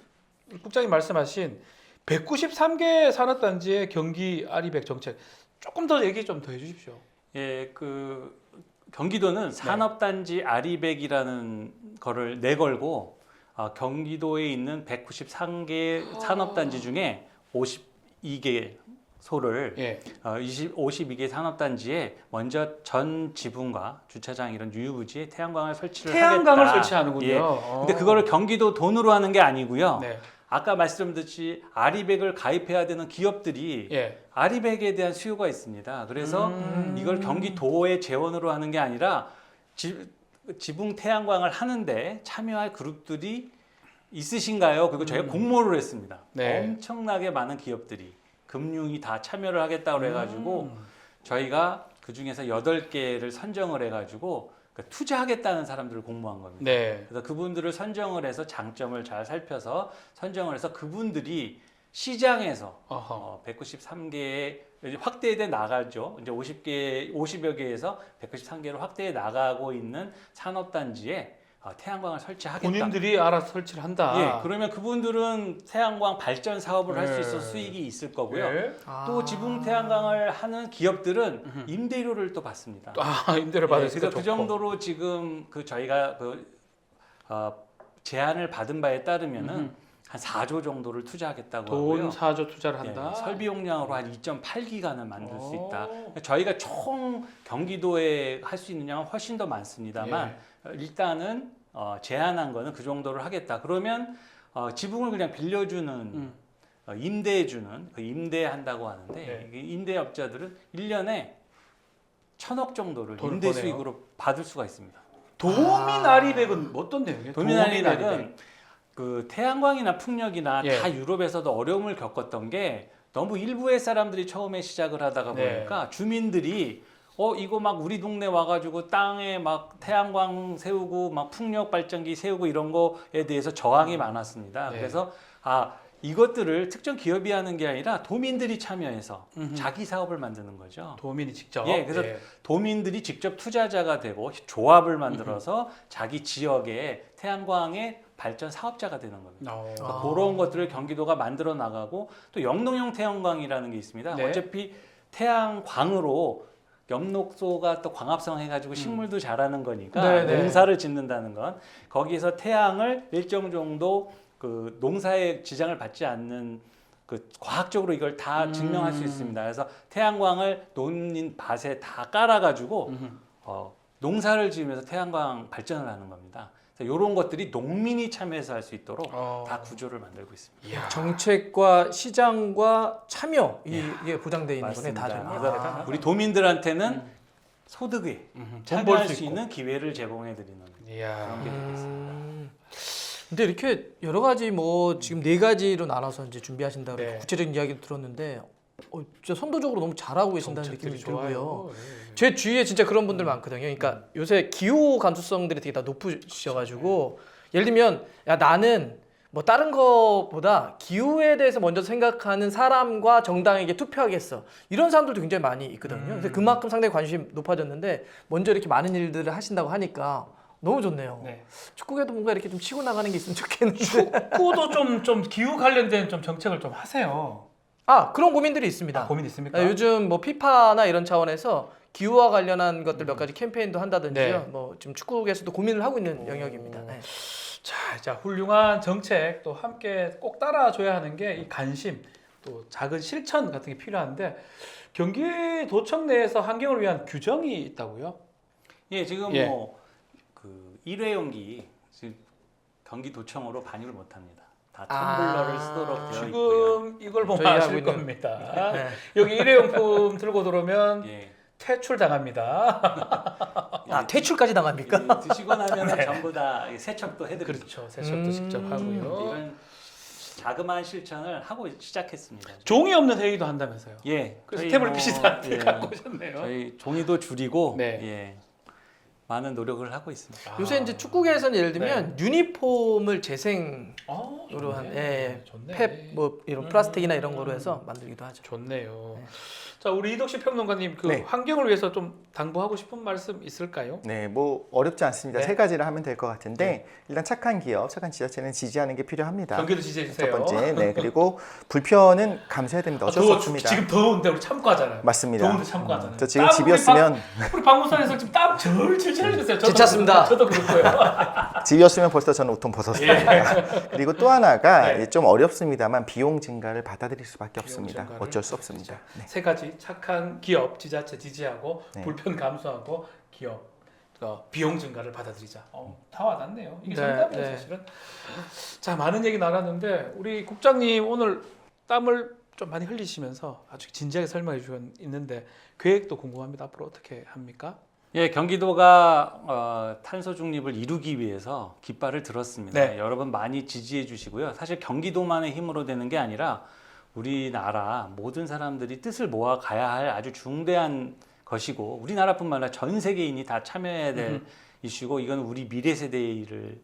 국장님 말씀하신 193개 산업단지의 경기 아리백 정책 조금 더 얘기 좀 더 해주십시오. 예, 경기도는 산업단지 아리백이라는 거를 내걸고 경기도에 있는 193개 산업단지 중에 52개소를 예. 52개 산업단지에 먼저 전 지붕과 주차장 이런 유휴부지에 태양광을 설치를 태양광을 하겠다. 설치하는군요. 예. 근데 그거를 경기도 돈으로 하는 게 아니고요. 네. 아까 말씀드렸듯이 아리백을 가입해야 되는 기업들이 예. 아리백에 대한 수요가 있습니다. 그래서 이걸 경기도의 재원으로 하는 게 아니라 지붕 태양광을 하는데 참여할 그룹들이 있으신가요? 그리고 저희가 공모를 했습니다. 네. 엄청나게 많은 기업들이 금융이 다 참여를 하겠다고 해가지고 저희가 그 중에서 8개를 선정을 해가지고 투자하겠다는 사람들을 공모한 겁니다. 네. 그래서 그분들을 선정을 해서 장점을 잘 살펴서 선정을 해서 그분들이 시장에서 193개의 확대돼 나가죠. 이제 50여 개에서 193개로 확대해 나가고 있는 산업단지에 태양광을 설치하겠다. 본인들이 알아서 설치를 한다. 예, 그러면 그분들은 태양광 발전 사업을 할 수 네. 있어 수익이 있을 거고요. 예. 또 지붕 태양광을 하는 기업들은 임대료를 또 받습니다. 임대를 받을 예, 수가 그래서 그 정도로 지금 저희가 제안을 받은 바에 따르면은 한 4조 정도를 투자하겠다고 돈 하고요. 4조 투자를 한다. 예, 설비 용량으로 한 2.8기가는 만들 수 있다. 오. 저희가 총 경기도에 할 수 있는 양은 훨씬 더 많습니다만 일단은 제안한 거는 그 정도를 하겠다. 그러면 지붕을 그냥 빌려주는 임대해주는 그 임대한다고 하는데 네. 이 임대업자들은 1년에 1,000억 정도를 돈을 임대 버네요. 수익으로 받을 수가 있습니다. 도미나리백은 어떤 내용이에요? 도미나리백은 그 태양광이나 풍력이나 예. 다 유럽에서도 어려움을 겪었던 게 너무 일부의 사람들이 처음에 시작을 하다가 네. 보니까 주민들이 이거 막 우리 동네 와가지고 땅에 막 태양광 세우고 막 풍력 발전기 세우고 이런 거에 대해서 저항이 많았습니다. 네. 그래서 이것들을 특정 기업이 하는 게 아니라 도민들이 참여해서 자기 사업을 만드는 거죠. 도민이 직접. 예, 그래서 도민들이 직접 투자자가 되고 조합을 만들어서 자기 지역에 태양광의 발전 사업자가 되는 겁니다. 그러니까 그런 것들을 경기도가 만들어 나가고 또 영농형 태양광이라는 게 있습니다. 네. 어차피 태양광으로 엽록소가 또 광합성 해가지고 식물도 자라는 거니까 네, 네. 농사를 짓는다는 건 거기서 태양을 일정 정도 그 농사에 지장을 받지 않는 그 과학적으로 이걸 다 증명할 수 있습니다. 그래서 태양광을 논인 밭에 다 깔아가지고 농사를 지으면서 태양광 발전을 하는 겁니다. 이런 것들이 농민이 참여해서 할 수 있도록 다 구조를 만들고 있습니다. 정책과 시장과 참여 이게 보장되어 있는 거네 다. 그래서 우리 도민들한테는 소득에 돈 벌 참여할 수 수 있고. 있는 기회를 제공해 드리는 이야. 그런 게 되겠습니다. 근데 이렇게 여러 가지 뭐 지금 4가지로 나눠서 이제 준비하신다고 네. 구체적인 이야기를 들었는데 진짜 선도적으로 너무 잘하고 계신다는 정책들이 느낌이 들고요. 좋아요. 제 주위에 진짜 그런 분들 많거든요. 그러니까 요새 기후 감수성들이 되게 다 높으셔가지고 예를 들면 야 나는 뭐 다른 거보다 기후에 대해서 먼저 생각하는 사람과 정당에게 투표하겠어. 이런 사람들도 굉장히 많이 있거든요. 그래서 그만큼 상당히 관심이 높아졌는데 먼저 이렇게 많은 일들을 하신다고 하니까 너무 좋네요. 네. 축구에도 뭔가 이렇게 좀 치고 나가는 게 있으면 좋겠는데. 축구도 좀 기후 관련된 좀 정책을 좀 하세요. 그런 고민들이 있습니다. 고민 있습니까? 요즘 뭐 피파나 이런 차원에서 기후와 관련한 것들 몇 가지 캠페인도 한다든지요. 네. 뭐 지금 축구계에서도 고민을 하고 있는 영역입니다. 네. 자, 훌륭한 정책 또 함께 꼭 따라줘야 하는 게 이 관심, 또 작은 실천 같은 게 필요한데 경기도청 내에서 환경을 위한 규정이 있다고요? 예, 지금 예. 그 일회용기 지금 경기도청으로 반입을 못합니다. 다 텀블러를 쓰도록 되어 있고요. 지금 이걸 보면 저희 하고 아실 있는- 겁니다. 네. 여기 일회용품 들고 들어오면 예. 퇴출 당합니다. 퇴출까지 당합니까? 이 드시고 나면 전부 다 세척도 해드립니다. 그렇죠. 세척도 직접 하고요. 이런 자그마한 실천을 하고 시작했습니다. 종이 없는 회의도 한다면서요. 예. 그래서 저희 태블릿 예, 갖고 오셨네요. 저희 종이도 줄이고 네. 예, 많은 노력을 하고 있습니다. 요새 이제 축구계에서는 예를 들면 유니폼을 재생 이러한 좋네. 펩 뭐 이런 플라스틱이나 이런 거로 해서 만들기도 하죠. 좋네요. 네. 자, 우리 이덕실 평론가님 그 네. 환경을 위해서 좀 당부하고 싶은 말씀 있을까요? 네, 뭐 어렵지 않습니다. 네. 세 가지를 하면 될 것 같은데 일단 착한 기업, 착한 지자체는 지지하는 게 필요합니다. 경기도 지지해 주세요. 첫 번째, 네 그리고 불편은 감수해야 됩니다. 어쩔 수 없습니다. 지금 더운데 우리 참고하잖아요. 맞습니다. 더운데 참고하잖아요. 저 지금 땀 집이었으면 우리 방문산에서 지금 땀 절절절 흘렸어요. 지쳤습니다. 저도 그렇고요. 집이었으면 벌써 저는 우통 벗었습니다. 예. 그리고 또 하나가 네. 좀 어렵습니다만 비용 증가를 받아들일 수밖에 없습니다. 증가를 어쩔 수 없습니다. 네. 세 가지 착한 기업, 지자체 지지하고 네. 불편 감수하고 기업 비용 증가를 받아들이자. 다 와닿네요. 이게 네, 정답이에요, 네. 사실은. 자, 많은 얘기 나눴는데 우리 국장님 오늘 땀을 좀 많이 흘리시면서 아주 진지하게 설명해 주셨는데 계획도 궁금합니다. 앞으로 어떻게 합니까? 예, 경기도가 탄소 중립을 이루기 위해서 깃발을 들었습니다. 네. 여러분 많이 지지해 주시고요. 사실 경기도만의 힘으로 되는 게 아니라 우리나라 모든 사람들이 뜻을 모아 가야 할 아주 중대한 것이고 우리나라뿐만 아니라 전 세계인이 다 참여해야 될 이슈고 이건 우리 미래 세대를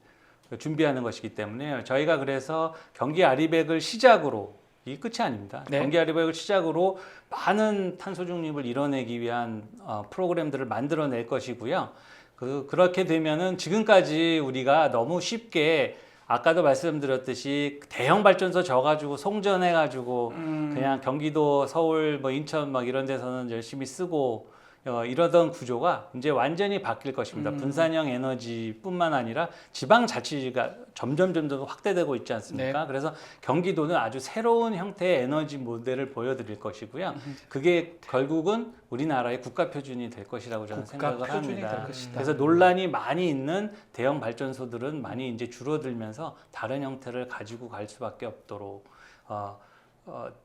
준비하는 것이기 때문에 저희가 그래서 경기 아리백을 시작으로 이 끝이 아닙니다. 네. 경기 아리백을 시작으로 많은 탄소 중립을 이뤄내기 위한 프로그램들을 만들어낼 것이고요. 그렇게 되면은 지금까지 우리가 너무 쉽게 아까도 말씀드렸듯이 대형 발전소 져가지고 송전해가지고 그냥 경기도, 서울, 뭐 인천 막 이런 데서는 열심히 쓰고 이러던 구조가 이제 완전히 바뀔 것입니다. 분산형 에너지뿐만 아니라 지방자치가 점점 확대되고 있지 않습니까? 네. 그래서 경기도는 아주 새로운 형태의 에너지 모델을 보여드릴 것이고요. 그게 결국은 우리나라의 국가 표준이 될 것이라고 저는 국가 생각을 표준이 합니다. 될 것이다. 그래서 논란이 많이 있는 대형 발전소들은 많이 이제 줄어들면서 다른 형태를 가지고 갈 수밖에 없도록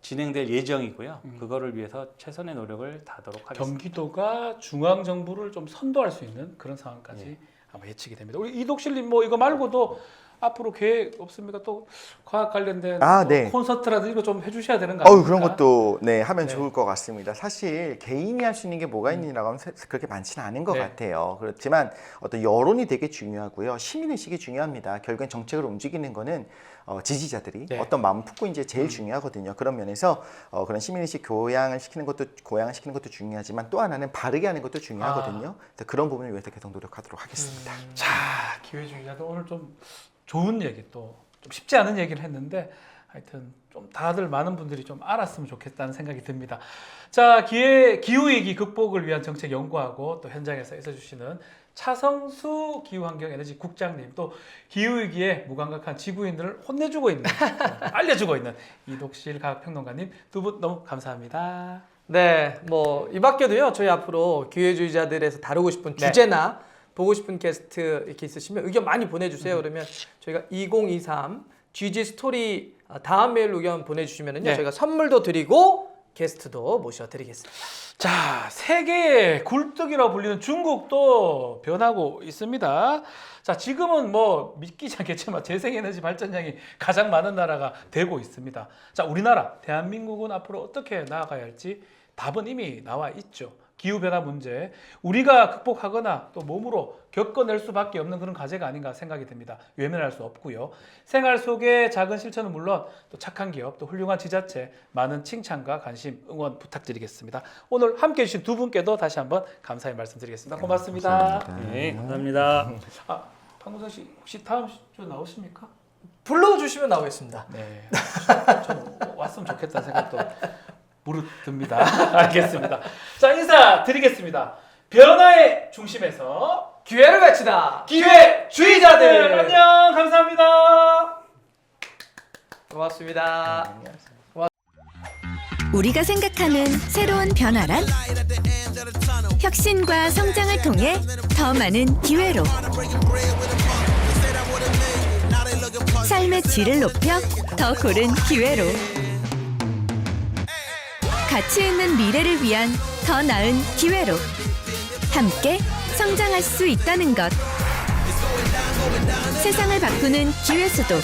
진행될 예정이고요. 그거를 위해서 최선의 노력을 다하도록 하겠습니다. 경기도가 중앙 정부를 좀 선도할 수 있는 그런 상황까지 아마 예측이 됩니다. 우리 이독실님 뭐 이거 말고도 앞으로 계획 없습니까? 또 과학 관련된 네. 콘서트라든지 이거 좀 해주셔야 되는 거 아닙니까? 그런 것도 하면 네. 좋을 것 같습니다. 사실 개인이 할 수 있는 게 뭐가 있느냐고 하면 그렇게 많지는 않은 것 네. 같아요. 그렇지만 어떤 여론이 되게 중요하고요. 시민의식이 중요합니다. 결국엔 정책을 움직이는 거는 지지자들이 네. 어떤 마음 품고 이제 제일 중요하거든요. 그런 면에서 그런 시민의식 고양을 시키는 것도 중요하지만 또 하나는 바르게 하는 것도 중요하거든요. 그래서 그런 부분을 위해서 계속 노력하도록 하겠습니다. 자, 기회주의자들 오늘 좀 좋은 얘기 또 좀 쉽지 않은 얘기를 했는데 하여튼 좀 다들 많은 분들이 좀 알았으면 좋겠다는 생각이 듭니다. 자, 기후위기 극복을 위한 정책 연구하고 또 현장에서 애써주시는 차성수 기후환경에너지 국장님, 또 기후위기에 무감각한 지구인들을 혼내주고 있는 알려주고 있는 이독실 과학평론가님 두 분 너무 감사합니다. 네, 뭐 이 밖에도요. 저희 앞으로 기회주의자들에서 다루고 싶은 네. 주제나 보고 싶은 게스트 이렇게 있으시면 의견 많이 보내주세요. 그러면 저희가 2023 GG 스토리 다음 메일 의견 보내주시면은요. 네. 저희가 선물도 드리고 게스트도 모셔드리겠습니다. 자, 세계의 굴뚝이라고 불리는 중국도 변하고 있습니다. 자, 지금은 뭐 믿기지 않겠지만 재생에너지 발전량이 가장 많은 나라가 되고 있습니다. 자, 우리나라 대한민국은 앞으로 어떻게 나아가야 할지 답은 이미 나와 있죠. 기후변화 문제, 우리가 극복하거나 또 몸으로 겪어낼 수밖에 없는 그런 과제가 아닌가 생각이 듭니다. 외면할 수 없고요. 생활 속의 작은 실천은 물론 또 착한 기업, 또 훌륭한 지자체, 많은 칭찬과 관심, 응원 부탁드리겠습니다. 오늘 함께해 주신 두 분께도 다시 한번 감사의 말씀드리겠습니다. 고맙습니다. 감사합니다. 네, 감사합니다. 박문성 씨 혹시 다음 주 나오십니까? 불러주시면 나오겠습니다. 네, 저는 왔으면 좋겠다는 생각도 무릇 듭니다. 알겠습니다. 자, 인사드리겠습니다. 변화의 중심에서 기회를 외치다. 기회주의자들 안녕, 감사합니다. 고맙습니다. 우리가 생각하는 새로운 변화란? 혁신과 성장을 통해 더 많은 기회로 삶의 질을 높여 더 고른 기회로 가치 있는 미래를 위한 더 나은 기회로 함께 성장할 수 있다는 것. 세상을 바꾸는 기회 수도.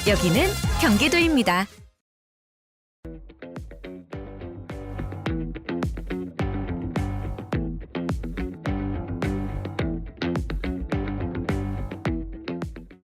여기는 경기도입니다.